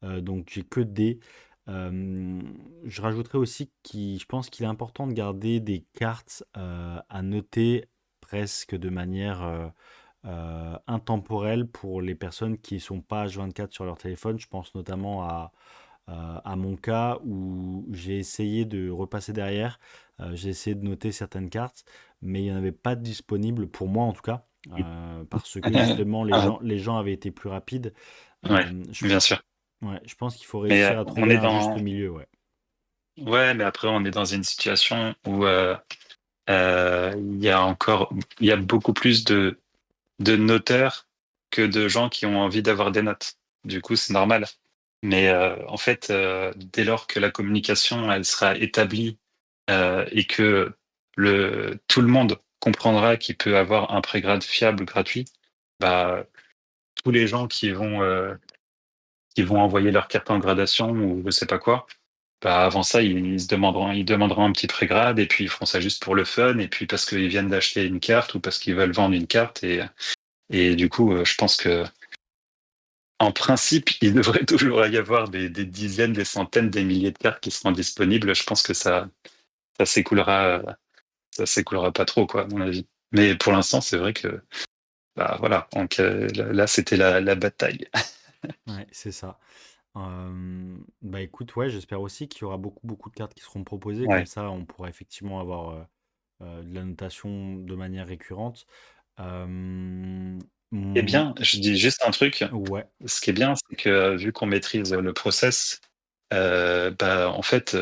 donc j'ai que D. Je rajouterais aussi qui je pense qu'il est important de garder des cartes, à noter presque de manière, intemporelle pour les personnes qui sont pas H24 sur leur téléphone. Je pense notamment à mon cas où j'ai essayé de repasser derrière, j'ai essayé de noter certaines cartes, mais il n'y en avait pas de disponible pour moi en tout cas, parce que justement Ah, les gens avaient été plus rapides. ouais, Je, bien sûr. ouais, je pense qu'il faut Mais réussir à on trouver est un juste dans milieu, ouais. ouais, mais après on est dans une situation où il y a beaucoup plus de noteurs que de gens qui ont envie d'avoir des notes. Du coup, c'est normal. Mais en fait, dès lors que la communication elle sera établie et que tout le monde comprendra qu'il peut avoir un prégrade fiable gratuit, bah tous les gens qui vont envoyer leur carte en gradation ou je sais pas quoi, bah avant ça ils demanderont un petit prégrade et puis ils feront ça juste pour le fun et puis parce qu'ils viennent d'acheter une carte ou parce qu'ils veulent vendre une carte et du coup je pense que en principe, il devrait toujours y avoir des dizaines, des centaines, des milliers de cartes qui seront disponibles. Je pense que ça s'écoulera, ça s'écoulera pas trop, quoi, à mon avis. Mais pour l'instant, c'est vrai que, bah voilà. Donc là, c'était la bataille. Ouais, c'est ça. Bah écoute, ouais, j'espère aussi qu'il y aura beaucoup, beaucoup de cartes qui seront proposées. Comme Ouais. ça, on pourra effectivement avoir de la notation de manière récurrente. Euh, Eh mm, bien, je dis juste un truc. ouais, Ce qui est bien, c'est que vu qu'on maîtrise le process, bah en fait,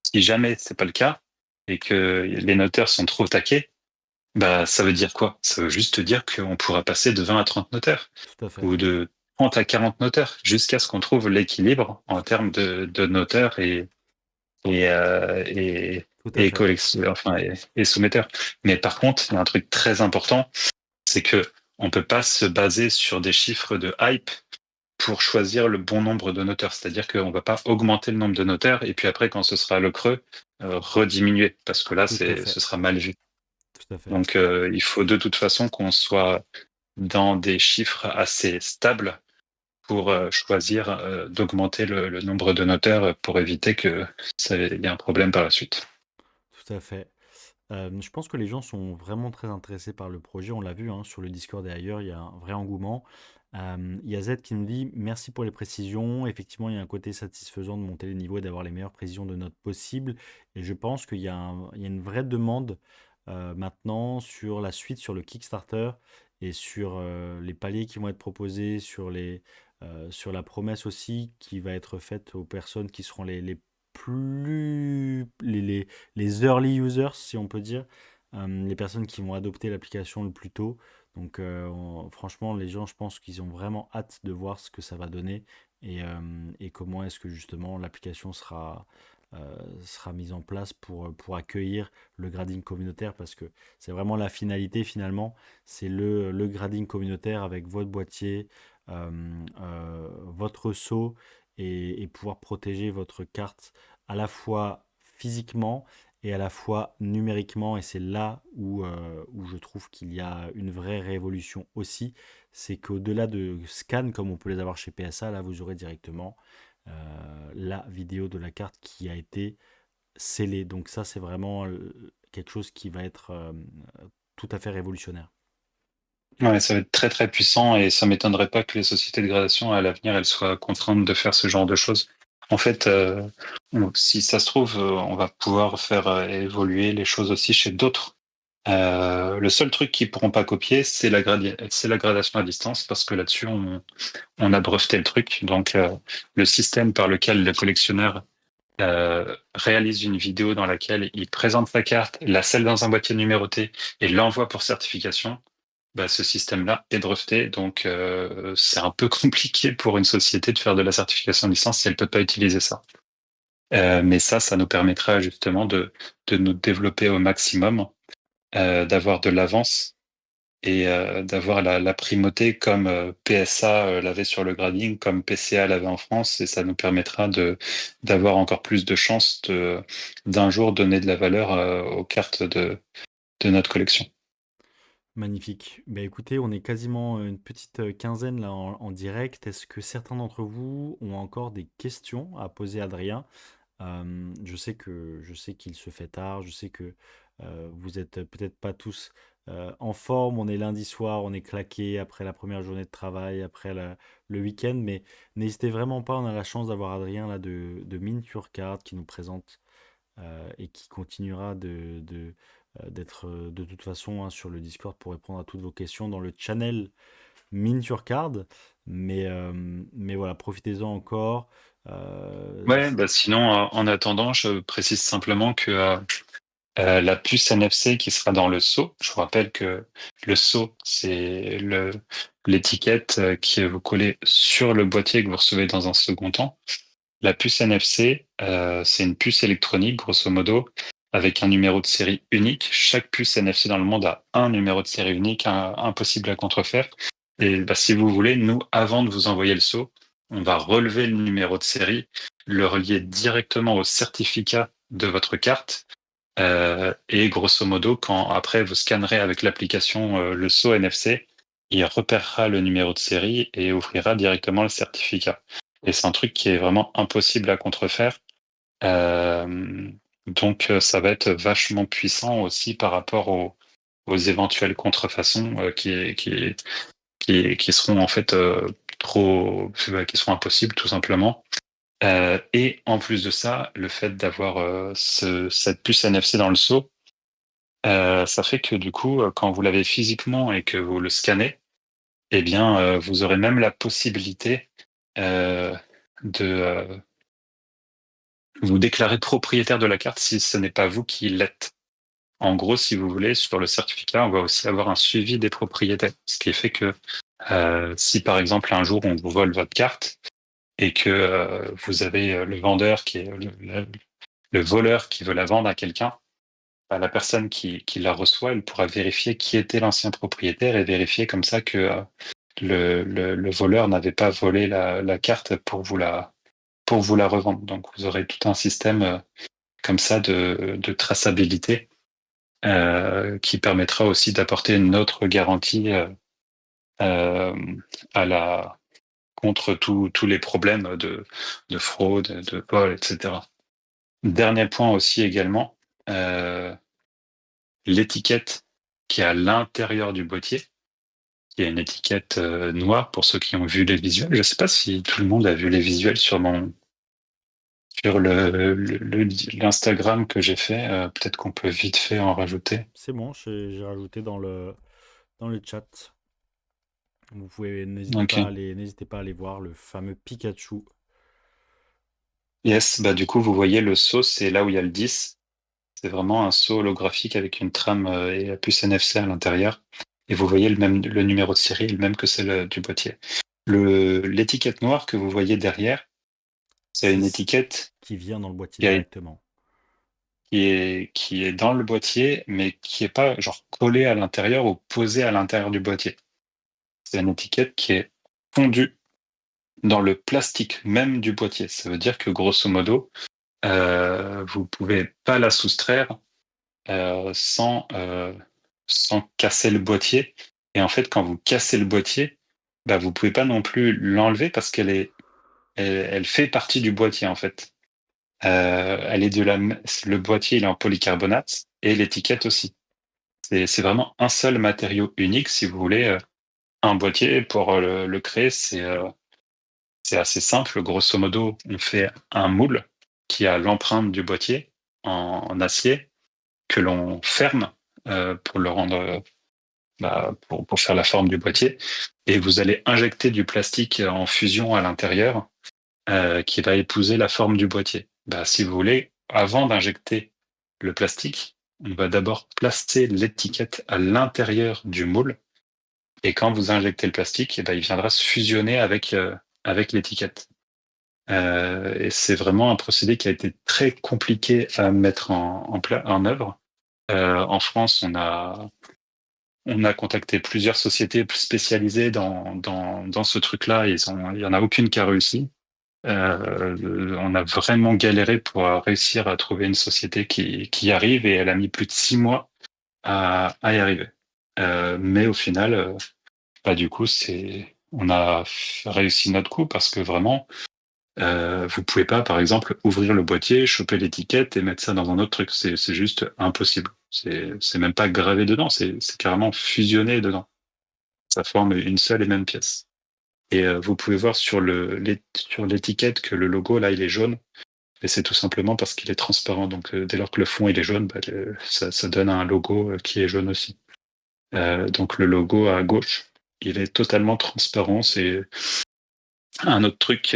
si jamais c'est pas le cas et que les noteurs sont trop taqués, bah ça veut dire quoi? Ça veut juste dire qu'on pourra passer de 20 à 30 noteurs. tout à fait. Ou de 30 à 40 noteurs, jusqu'à ce qu'on trouve l'équilibre en termes de noteurs et, euh, et, Tout à fait. enfin, et soumetteurs. Mais par contre, il y a un truc très important, c'est que on peut pas se baser sur des chiffres de hype pour choisir le bon nombre de noteurs. C'est-à-dire qu'on va pas augmenter le nombre de noteurs et puis après, quand ce sera le creux, rediminuer, parce que là, Tout à ce fait. sera mal vu. Tout à fait. Donc, il faut de toute façon qu'on soit dans des chiffres assez stables pour choisir d'augmenter le nombre de noteurs pour éviter que ça il y ait un problème par la suite. Tout à fait. Je pense que les gens sont vraiment très intéressés par le projet. On l'a vu hein, sur le Discord et ailleurs, il y a un vrai engouement. Il y a Z qui nous dit merci pour les précisions. Effectivement, il y a un côté satisfaisant de monter les niveaux et d'avoir les meilleures précisions de notes possibles. Et je pense qu'il y a il y a une vraie demande maintenant sur la suite, sur le Kickstarter et sur les paliers qui vont être proposés, sur la promesse aussi qui va être faite aux personnes qui seront les plus les early users, si on peut dire, les personnes qui vont adopter l'application le plus tôt. Donc, franchement, les gens, je pense qu'ils ont vraiment hâte de voir ce que ça va donner et comment est-ce que justement l'application sera, sera mise en place pour accueillir le grading communautaire parce que c'est vraiment la finalité finalement, c'est le grading communautaire avec votre boîtier, votre seau et pouvoir protéger votre carte à la fois physiquement et à la fois numériquement. Et c'est là où je trouve qu'il y a une vraie révolution aussi, c'est qu'au-delà de scans comme on peut les avoir chez PSA, là vous aurez directement la vidéo de la carte qui a été scellée. Donc ça, c'est vraiment quelque chose qui va être tout à fait révolutionnaire. Ouais, ça va être très très puissant et ça m'étonnerait pas que les sociétés de gradation à l'avenir elles soient contraintes de faire ce genre de choses. En fait, si ça se trouve, on va pouvoir faire évoluer les choses aussi chez d'autres. Le seul truc qu'ils pourront pas copier, c'est la gradation à distance parce que là-dessus on a breveté le truc. Donc le système par lequel le collectionneur réalise une vidéo dans laquelle il présente sa carte, la scelle dans un boîtier numéroté et l'envoie pour certification, bah, ce système-là est breveté, donc c'est un peu compliqué pour une société de faire de la certification de licence si elle peut pas utiliser ça. Mais ça nous permettra justement de nous développer au maximum, d'avoir de l'avance et d'avoir la primauté comme PSA l'avait sur le grading, comme PCA l'avait en France, et ça nous permettra d'avoir encore plus de chances d'un jour donner de la valeur aux cartes de notre collection. Magnifique. Ben écoutez, on est quasiment une petite quinzaine là en direct. Est-ce que certains d'entre vous ont encore des questions à poser à Adrien? Je sais qu'il se fait tard, je sais que vous êtes peut-être pas tous en forme. On est lundi soir, on est claqué après la première journée de travail, après le week-end, mais n'hésitez vraiment pas. On a la chance d'avoir Adrien là de Mint Your Card qui nous présente et qui continuera d'être de toute façon hein, sur le Discord pour répondre à toutes vos questions dans le channel Mint Your Card. Mais voilà, profitez-en encore. Euh, Ouais, bah sinon, en attendant, je précise simplement que la puce NFC qui sera dans le seau, je vous rappelle que le seau, c'est l'étiquette qui est vous collez sur le boîtier que vous recevez dans un second temps. La puce NFC, c'est une puce électronique, grosso modo, avec un numéro de série unique. Chaque puce NFC dans le monde a un numéro de série unique, impossible à contrefaire. Et bah, si vous voulez, nous, avant de vous envoyer le seau, on va relever le numéro de série, le relier directement au certificat de votre carte. Et grosso modo, quand après vous scannerez avec l'application le sceau NFC, il repérera le numéro de série et ouvrira directement le certificat. Et c'est un truc qui est vraiment impossible à contrefaire. Euh, donc ça va être vachement puissant aussi par rapport aux éventuelles contrefaçons qui seront en fait qui seront impossibles tout simplement. Et en plus de ça, le fait d'avoir cette puce NFC dans le seau, ça fait que du coup, quand vous l'avez physiquement et que vous le scannez, eh bien, vous aurez même la possibilité euh, de vous déclarer propriétaire de la carte si ce n'est pas vous qui l'êtes. En gros, si vous voulez, sur le certificat, on va aussi avoir un suivi des propriétaires. Ce qui fait que si par exemple un jour on vous vole votre carte et que vous avez le vendeur qui est le voleur qui veut la vendre à quelqu'un, bah, la personne qui la reçoit, elle pourra vérifier qui était l'ancien propriétaire et vérifier comme ça que le voleur n'avait pas volé la carte pour vous la revendre. Donc vous aurez tout un système comme ça de traçabilité qui permettra aussi d'apporter une autre garantie euh, à contre tous les problèmes de fraude, de vol, etc. Dernier point aussi également, euh, l'étiquette qui est à l'intérieur du boîtier. Il y a une étiquette noire pour ceux qui ont vu les visuels. Je ne sais pas si tout le monde a vu les visuels sur l'Instagram que j'ai fait. Peut-être qu'on peut vite fait en rajouter. c'est bon, j'ai rajouté dans le chat. Vous pouvez, Ok. n'hésitez pas à aller voir le fameux Pikachu. Yes, bah du coup, vous voyez le seau, c'est là où il y a le 10. C'est vraiment un seau holographique avec une trame et la puce NFC à l'intérieur. Et vous voyez le numéro de série, le même que celle du boîtier. L'étiquette noire que vous voyez derrière, c'est C'est une étiquette. qui vient dans le boîtier qui, a- directement. qui est dans le boîtier, mais qui est pas genre collé à l'intérieur ou posé à l'intérieur du boîtier. C'est une étiquette qui est fondue dans le plastique même du boîtier. Ça veut dire que grosso modo, vous pouvez pas la soustraire sans casser le boîtier. Et en fait, quand vous cassez le boîtier, bah, vous pouvez pas non plus l'enlever parce elle fait partie du boîtier en fait. Elle est le boîtier il est en polycarbonate et l'étiquette aussi. C'est vraiment un seul matériau unique si vous voulez. Un boîtier pour le créer, c'est assez simple. Grosso modo, on fait un moule qui a l'empreinte du boîtier en acier que l'on ferme pour le rendre, pour faire la forme du boîtier. Et vous allez injecter du plastique en fusion à l'intérieur qui va épouser la forme du boîtier. Bah, si vous voulez, avant d'injecter le plastique, on va d'abord placer l'étiquette à l'intérieur du moule. Et quand vous injectez le plastique, eh ben, il viendra se fusionner avec l'étiquette. Et c'est vraiment un procédé qui a été très compliqué à mettre en œuvre. En France, on a contacté plusieurs sociétés spécialisées dans ce truc-là. Il y en a aucune qui a réussi. On a vraiment galéré pour réussir à trouver une société qui y arrive et elle a mis plus de 6 mois à y arriver. Mais au final, du coup, on a réussi notre coup parce que vraiment, vous pouvez pas, par exemple, ouvrir le boîtier, choper l'étiquette et mettre ça dans un autre truc. C'est juste impossible. C'est même pas gravé dedans, c'est carrément fusionné dedans. Ça forme une seule et même pièce. Et vous pouvez voir sur l'étiquette que le logo, là, il est jaune. Et c'est tout simplement parce qu'il est transparent. Donc, dès lors que le fond il est jaune, ça donne un logo qui est jaune aussi. Donc, le logo à gauche, il est totalement transparent. C'est un autre truc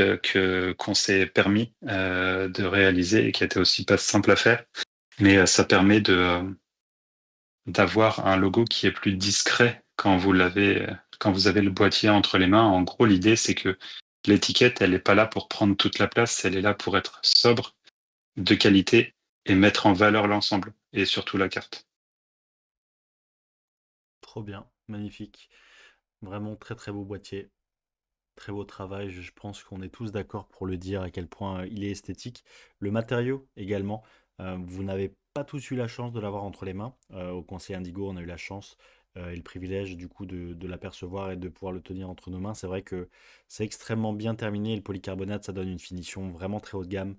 qu'on s'est permis de réaliser et qui a été aussi pas simple à faire, mais ça permet d'avoir un logo qui est plus discret quand vous avez le boîtier entre les mains. En gros, l'idée c'est que l'étiquette, elle n'est pas là pour prendre toute la place, elle est là pour être sobre, de qualité et mettre en valeur l'ensemble et surtout la carte. Trop bien, magnifique. Vraiment très très beau boîtier. Très beau travail, je pense qu'on est tous d'accord pour le dire à quel point il est esthétique. Le matériau également, vous n'avez pas tous eu la chance de l'avoir entre les mains. Au Conseil Indigo, on a eu la chance et le privilège du coup de l'apercevoir et de pouvoir le tenir entre nos mains. C'est vrai que c'est extrêmement bien terminé. Le polycarbonate, ça donne une finition vraiment très haut de gamme.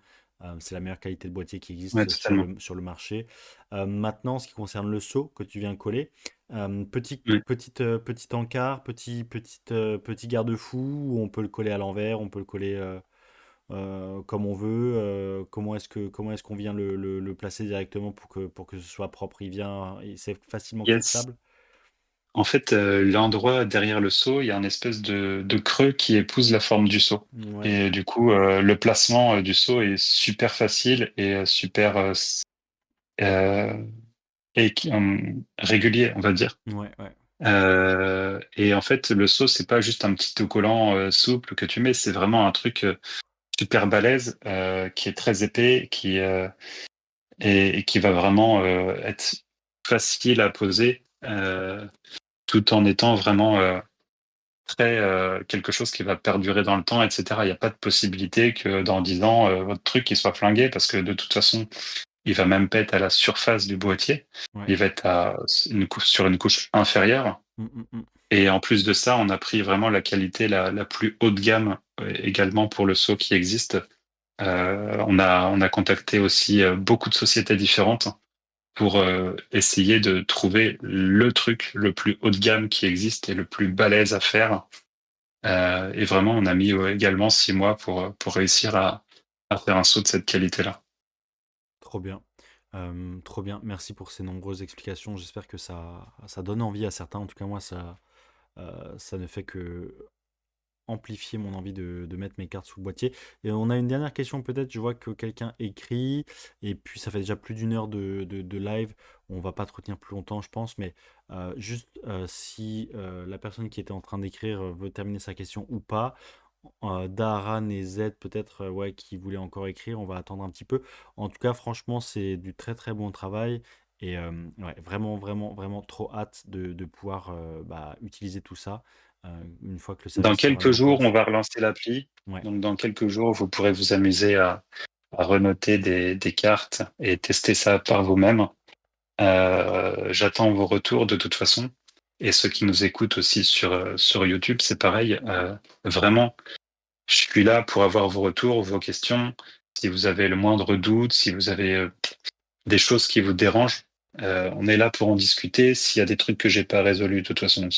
C'est la meilleure qualité de boîtier qui Ouais, existe sur totalement. le marché. Maintenant, ce qui concerne le seau que tu viens coller, Ouais. petit encart, petit garde-fou, où on peut le coller à l'envers, on peut le coller comme on veut. Comment est-ce qu'on vient le placer directement pour que ce soit propre? C'est facilement Yes. clipsable. En fait, l'endroit derrière le seau, il y a un espèce de creux qui épouse la forme du seau. Ouais, Et du coup, le placement du seau est super facile et super euh, régulier, on va dire. ouais, ouais, Et en fait, le seau, c'est pas juste un petit autocollant souple que tu mets, c'est vraiment un truc super balèze qui est très épais, et qui va vraiment être facile à poser, tout en étant vraiment très quelque chose qui va perdurer dans le temps, etc. Il n'y a pas de possibilité que dans 10 ans, votre truc il soit flingué parce que de toute façon, il va même pas être à la surface du boîtier, ouais. il va être sur une couche inférieure. Mm, mm, mm. Et en plus de ça, on a pris vraiment la qualité la plus haut de gamme également pour le seau qui existe. On a contacté aussi beaucoup de sociétés différentes pour essayer de trouver le truc le plus haut de gamme qui existe et le plus balèze à faire. Et vraiment, on a mis également 6 mois pour réussir à faire un saut de cette qualité-là. Trop bien. Trop bien. Merci pour ces nombreuses explications. J'espère que ça donne envie à certains. En tout cas, moi, ça ne fait que amplifier mon envie de mettre mes cartes sous le boîtier. Et on a une dernière question peut-être, je vois que quelqu'un écrit, et puis ça fait déjà plus d'une heure de live, on va pas te retenir plus longtemps je pense, mais juste si la personne qui était en train d'écrire veut terminer sa question ou pas, Daharan et Z peut-être, ouais, qui voulaient encore écrire. On va attendre un petit peu. En tout cas, franchement, c'est du très très bon travail. Et ouais, vraiment, vraiment, vraiment trop hâte de pouvoir bah, utiliser tout ça une fois que le Dans service sera mis quelques en jours, on place. va relancer l'appli. Ouais, Donc, dans quelques jours, vous pourrez vous amuser à renoter des cartes et tester ça par vous-même. J'attends vos retours de toute façon. Et ceux qui nous écoutent aussi sur YouTube, c'est pareil. Vraiment, je suis là pour avoir vos retours, vos questions. Si vous avez le moindre doute, si vous avez des choses qui vous dérangent, on est là pour en discuter. S'il y a des trucs que j'ai pas résolus, de toute façon,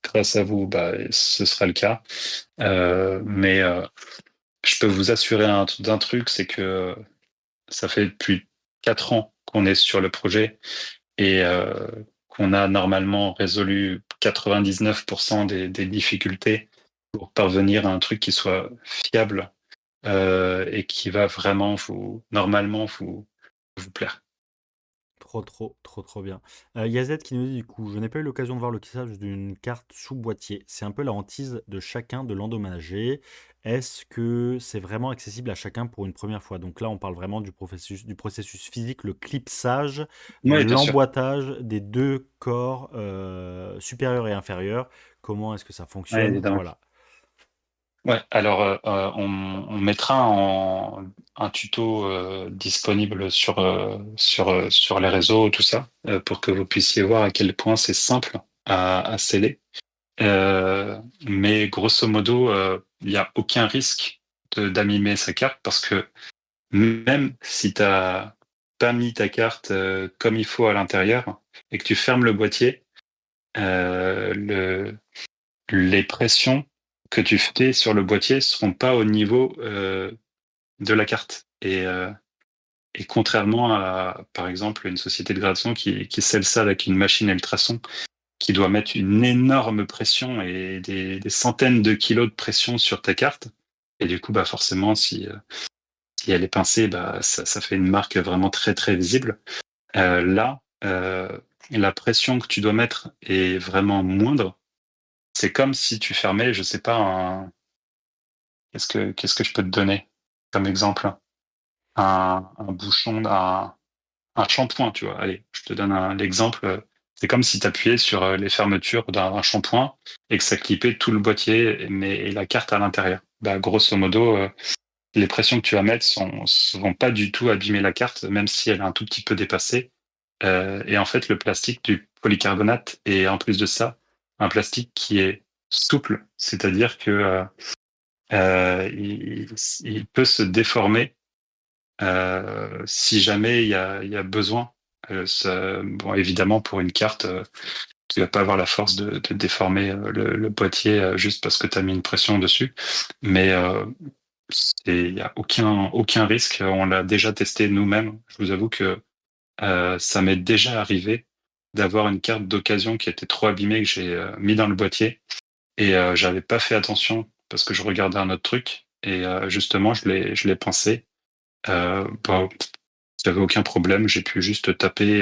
grâce à vous, bah, ce sera le cas. Mais je peux vous assurer d'un truc, c'est que ça fait depuis 4 ans qu'on est sur le projet et qu'on a normalement résolu 99% des difficultés pour parvenir à un truc qui soit fiable et qui va vraiment normalement vous plaire. trop, trop, trop, trop bien. Il y a Z qui nous dit du coup, je n'ai pas eu l'occasion de voir le tissage d'une carte sous boîtier. C'est un peu la hantise de chacun de l'endommager. Est-ce que c'est vraiment accessible à chacun pour une première fois? Donc là, on parle vraiment du processus physique, le clipsage, Oui, bien sûr. l'emboîtage des deux corps supérieur et inférieur. Comment est-ce que ça Oui, fonctionne? évidemment. Voilà. Ouais, alors on mettra un tuto disponible sur les réseaux, tout ça, pour que vous puissiez voir à quel point c'est simple à sceller. Mais grosso modo, il n'y a aucun risque d'abîmer sa carte parce que même si tu n'as pas mis ta carte comme il faut à l'intérieur et que tu fermes le boîtier, le les pressions que tu fais sur le boîtier seront pas au niveau de la carte. Et contrairement à, par exemple, une société de gradation qui scelle ça avec une machine à ultrasons, qui doit mettre une énorme pression et des centaines de kilos de pression sur ta carte. Et du coup, bah forcément, si elle est pincée, bah ça fait une marque vraiment très très visible. Là, la pression que tu dois mettre est vraiment moindre. C'est comme si tu fermais, je sais pas, qu'est-ce que je peux te donner comme exemple? Un bouchon, un shampoing, tu vois. Allez, je te donne l'exemple. C'est comme si tu appuyais sur les fermetures d'un shampoing et que ça clippait tout le boîtier, et la carte à l'intérieur. Bah, grosso modo, les pressions que tu vas mettre vont pas du tout abîmer la carte, même si elle est un tout petit peu dépassée. Et en fait, le plastique du polycarbonate est en plus de ça un plastique qui est souple, c'est-à-dire que il peut se déformer si jamais il y a besoin. Bon, évidemment, pour une carte, tu vas pas avoir la force de déformer le boîtier juste parce que tu as mis une pression dessus. Mais il n'y a aucun risque. On l'a déjà testé nous-mêmes. Je vous avoue que ça m'est déjà arrivé d'avoir une carte d'occasion qui était trop abîmée que j'ai mis dans le boîtier et j'avais pas fait attention parce que je regardais un autre truc et justement je l'ai pincé. Bah, j'avais aucun problème, j'ai pu juste taper,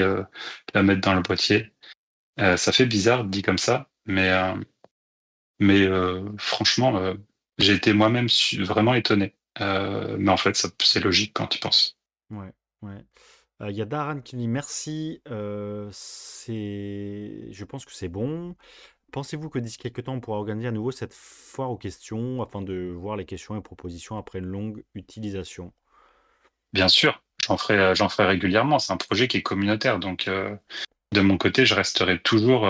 la mettre dans le boîtier. Ça fait bizarre dit comme ça, mais franchement, j'ai été moi-même vraiment étonné. Mais en fait, c'est logique quand tu y penses. Ouais, ouais. Il y a Daran qui dit merci. Je pense que c'est bon. Pensez-vous que d'ici quelques temps, on pourra organiser à nouveau cette foire aux questions afin de voir les questions et propositions après une longue utilisation? Bien sûr, j'en ferai régulièrement. C'est un projet qui est communautaire, donc de mon côté, je resterai toujours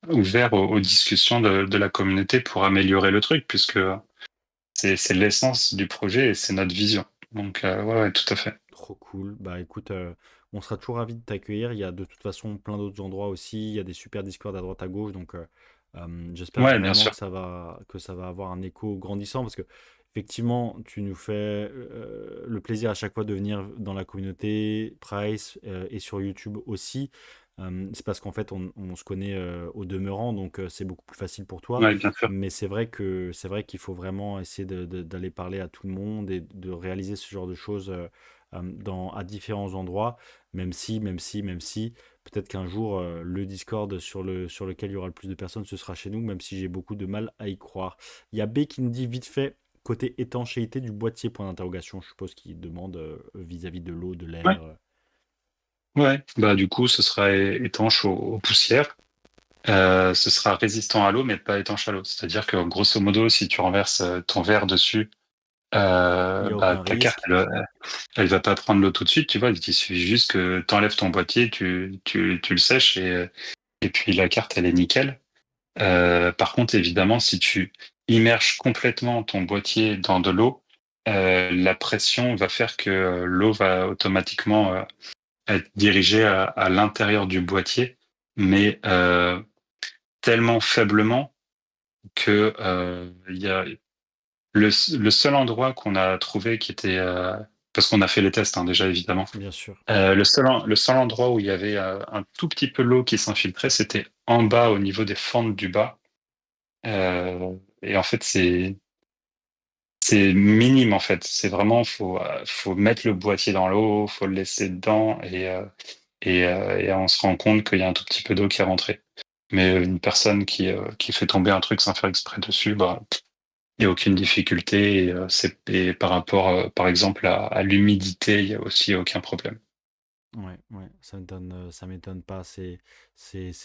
ouvert aux discussions de la communauté pour améliorer le truc, puisque c'est l'essence du projet et c'est notre vision. Donc, ouais, ouais, tout à fait. Trop cool. Bah écoute, on sera toujours ravis de t'accueillir. Il y a de toute façon plein d'autres endroits aussi. Il y a des super Discord à droite à gauche. Donc j'espère Ouais, bien vraiment sûr. que ça va avoir un écho grandissant parce que effectivement, tu nous fais le plaisir à chaque fois de venir dans la communauté Price et sur YouTube aussi. C'est parce qu'en fait, on se connaît au demeurant, donc c'est beaucoup plus facile pour toi. Ouais, bien sûr. Mais c'est vrai qu'il faut vraiment essayer d'aller parler à tout le monde et de réaliser ce genre de choses à différents endroits, même si, peut-être qu'un jour, le Discord sur lequel il y aura le plus de personnes, ce sera chez nous, même si j'ai beaucoup de mal à y croire. Il y a B qui nous dit vite fait, côté étanchéité du boîtier, point d'interrogation. Je suppose qu'il demande vis-à-vis de l'eau, de Ouais, l'air. ouais. Bah, du coup, ce sera étanche aux poussières. Ce sera résistant à l'eau, mais pas étanche à l'eau. C'est-à-dire que, grosso modo, si tu renverses ton verre dessus, Il n'y a bah, aucun ta carte, risque. elle va pas prendre l'eau tout de suite, tu vois. Il suffit juste que tu enlèves ton boîtier, tu le sèches et puis la carte, elle est nickel. Par contre, évidemment, si tu immerges complètement ton boîtier dans de l'eau, la pression va faire que l'eau va automatiquement être dirigée à l'intérieur du boîtier, mais tellement faiblement que il y a le seul endroit qu'on a trouvé qui était parce qu'on a fait les tests hein, déjà évidemment. Bien sûr. Le seul endroit où il y avait un tout petit peu l'eau qui s'infiltrait, c'était en bas au niveau des fentes du bas. Et en fait, c'est minime en fait. C'est vraiment faut mettre le boîtier dans l'eau, faut le laisser dedans et on se rend compte qu'il y a un tout petit peu d'eau qui est rentrée. Mais une personne qui fait tomber un truc sans faire exprès dessus, bah il y a aucune difficulté et par rapport par exemple à l'humidité, il y a aussi aucun problème. Ouais, ouais, ça m'étonne pas, c'est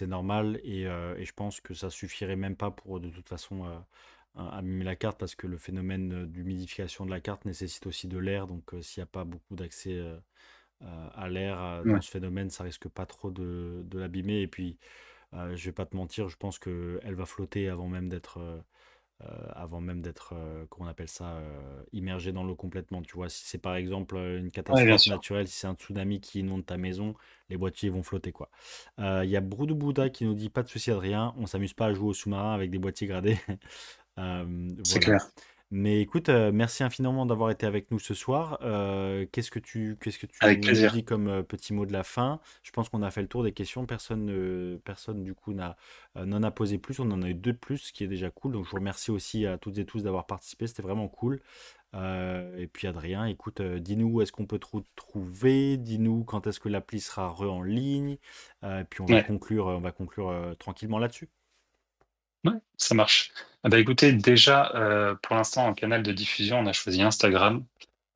normal et je pense que ça suffirait même pas pour de toute façon abîmer la carte parce que le phénomène d'humidification de la carte nécessite aussi de l'air, donc s'il n'y a pas beaucoup d'accès à l'air dans Ouais, ce phénomène, ça risque pas trop de l'abîmer et puis je vais pas te mentir, je pense qu'elle va flotter avant même d'être, comment on appelle ça, immergé dans l'eau complètement. Tu vois, si c'est par exemple une ouais, bien catastrophe sûr. naturelle, si c'est un tsunami qui inonde ta maison, les boîtiers vont flotter, quoi. Il y a Broudou Bouddha qui nous dit pas de souci, Adrien, on s'amuse pas à jouer au sous-marin avec des boîtiers gradés. C'est Voilà. clair. Mais écoute, merci infiniment d'avoir été avec nous ce soir. Qu'est-ce que tu Avec nous plaisir. dis comme petit mot de la fin? Je pense qu'on a fait le tour des questions. Personne du coup n'en a posé plus. On en a eu deux de plus, ce qui est déjà cool. Donc je vous remercie aussi à toutes et tous d'avoir participé. C'était vraiment cool. Et puis Adrien, écoute, dis-nous où est-ce qu'on peut te trouver. Dis-nous quand est-ce que l'appli sera en ligne. Et puis Ouais, on va conclure tranquillement là-dessus. ouais, ça marche. Ah bah écoutez, déjà pour l'instant en canal de diffusion, on a choisi Instagram.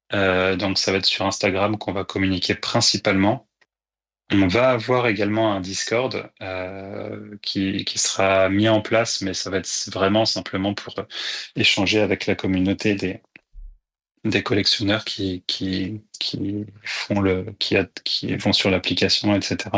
Donc ça va être sur Instagram qu'on va communiquer principalement. On va avoir également un Discord qui sera mis en place, mais ça va être vraiment simplement pour échanger avec la communauté des collectionneurs qui vont sur l'application, etc.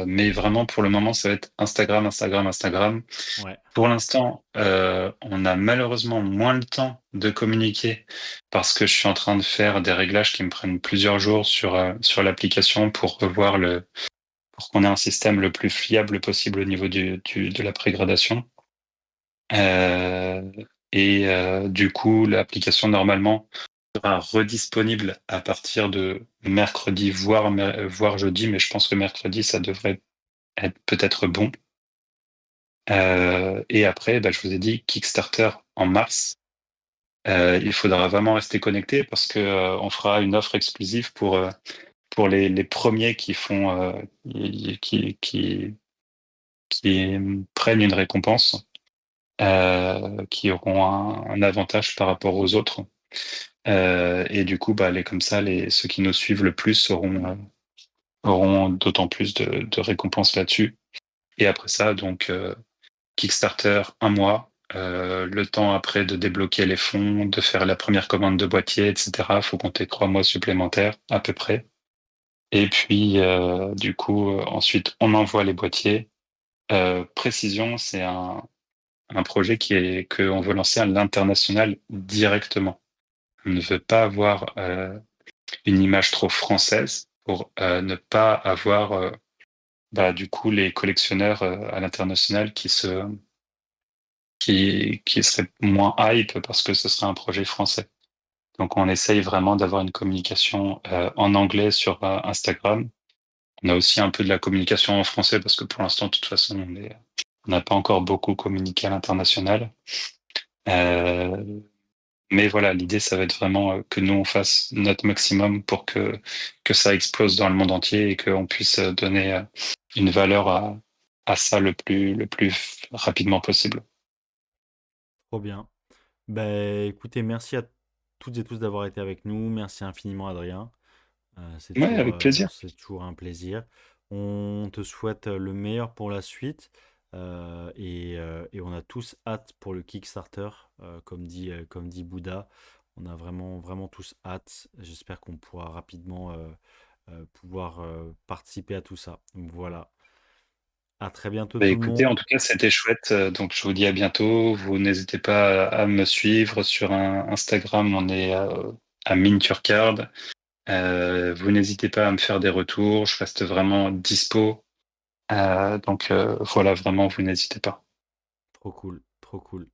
Mais vraiment pour le moment, ça va être Instagram, Instagram, Instagram. Ouais, Pour l'instant, on a malheureusement moins le temps de communiquer parce que je suis en train de faire des réglages qui me prennent plusieurs jours sur l'application pour revoir pour qu'on ait un système le plus fiable possible au niveau de la pré-gradation. Euh, du coup, l'application normalement sera redisponible à partir de mercredi, voire jeudi, mais je pense que mercredi, ça devrait être peut-être bon. Et après, bah, je vous ai dit Kickstarter en mars. Il faudra vraiment rester connecté parce que on fera une offre exclusive pour les premiers qui font qui prennent une récompense, qui auront un avantage par rapport aux autres. Et du coup, bah, comme ça, ceux qui nous suivent le plus auront d'autant plus de récompenses là-dessus. Et après ça, donc Kickstarter, un mois. Le temps après de débloquer les fonds, de faire la première commande de boîtier, etc. Faut compter 3 mois supplémentaires à peu près. Et puis du coup, ensuite, on envoie les boîtiers. Précision, c'est un projet qu'on veut lancer à l'international directement. On ne veut pas avoir une image trop française pour ne pas avoir bah, du coup les collectionneurs à l'international qui seraient moins hype parce que ce serait un projet français. Donc on essaye vraiment d'avoir une communication en anglais sur Instagram. On a aussi un peu de la communication en français parce que pour l'instant, de toute façon, on n'a pas encore beaucoup communiqué à l'international. Euh, mais voilà, l'idée, ça va être vraiment que nous, on fasse notre maximum pour que ça explose dans le monde entier et qu'on puisse donner une valeur à ça le plus rapidement possible. Trop bien. Ben, écoutez, merci à toutes et tous d'avoir été avec nous. Merci infiniment, Adrien. Ouais, avec plaisir. C'est toujours un plaisir. On te souhaite le meilleur pour la suite. Et on a tous hâte pour le Kickstarter, comme dit Bouddha. On a vraiment, vraiment tous hâte. J'espère qu'on pourra rapidement pouvoir participer à tout ça. Donc voilà. À très bientôt Bah, tout le écoutez, en monde. tout cas, c'était chouette. Donc, je vous dis à bientôt. Vous n'hésitez pas à me suivre sur Instagram. On est à Minturcard. Vous n'hésitez pas à me faire des retours. Je reste vraiment dispo. Donc, voilà, vraiment, vous n'hésitez pas. Trop cool, trop cool.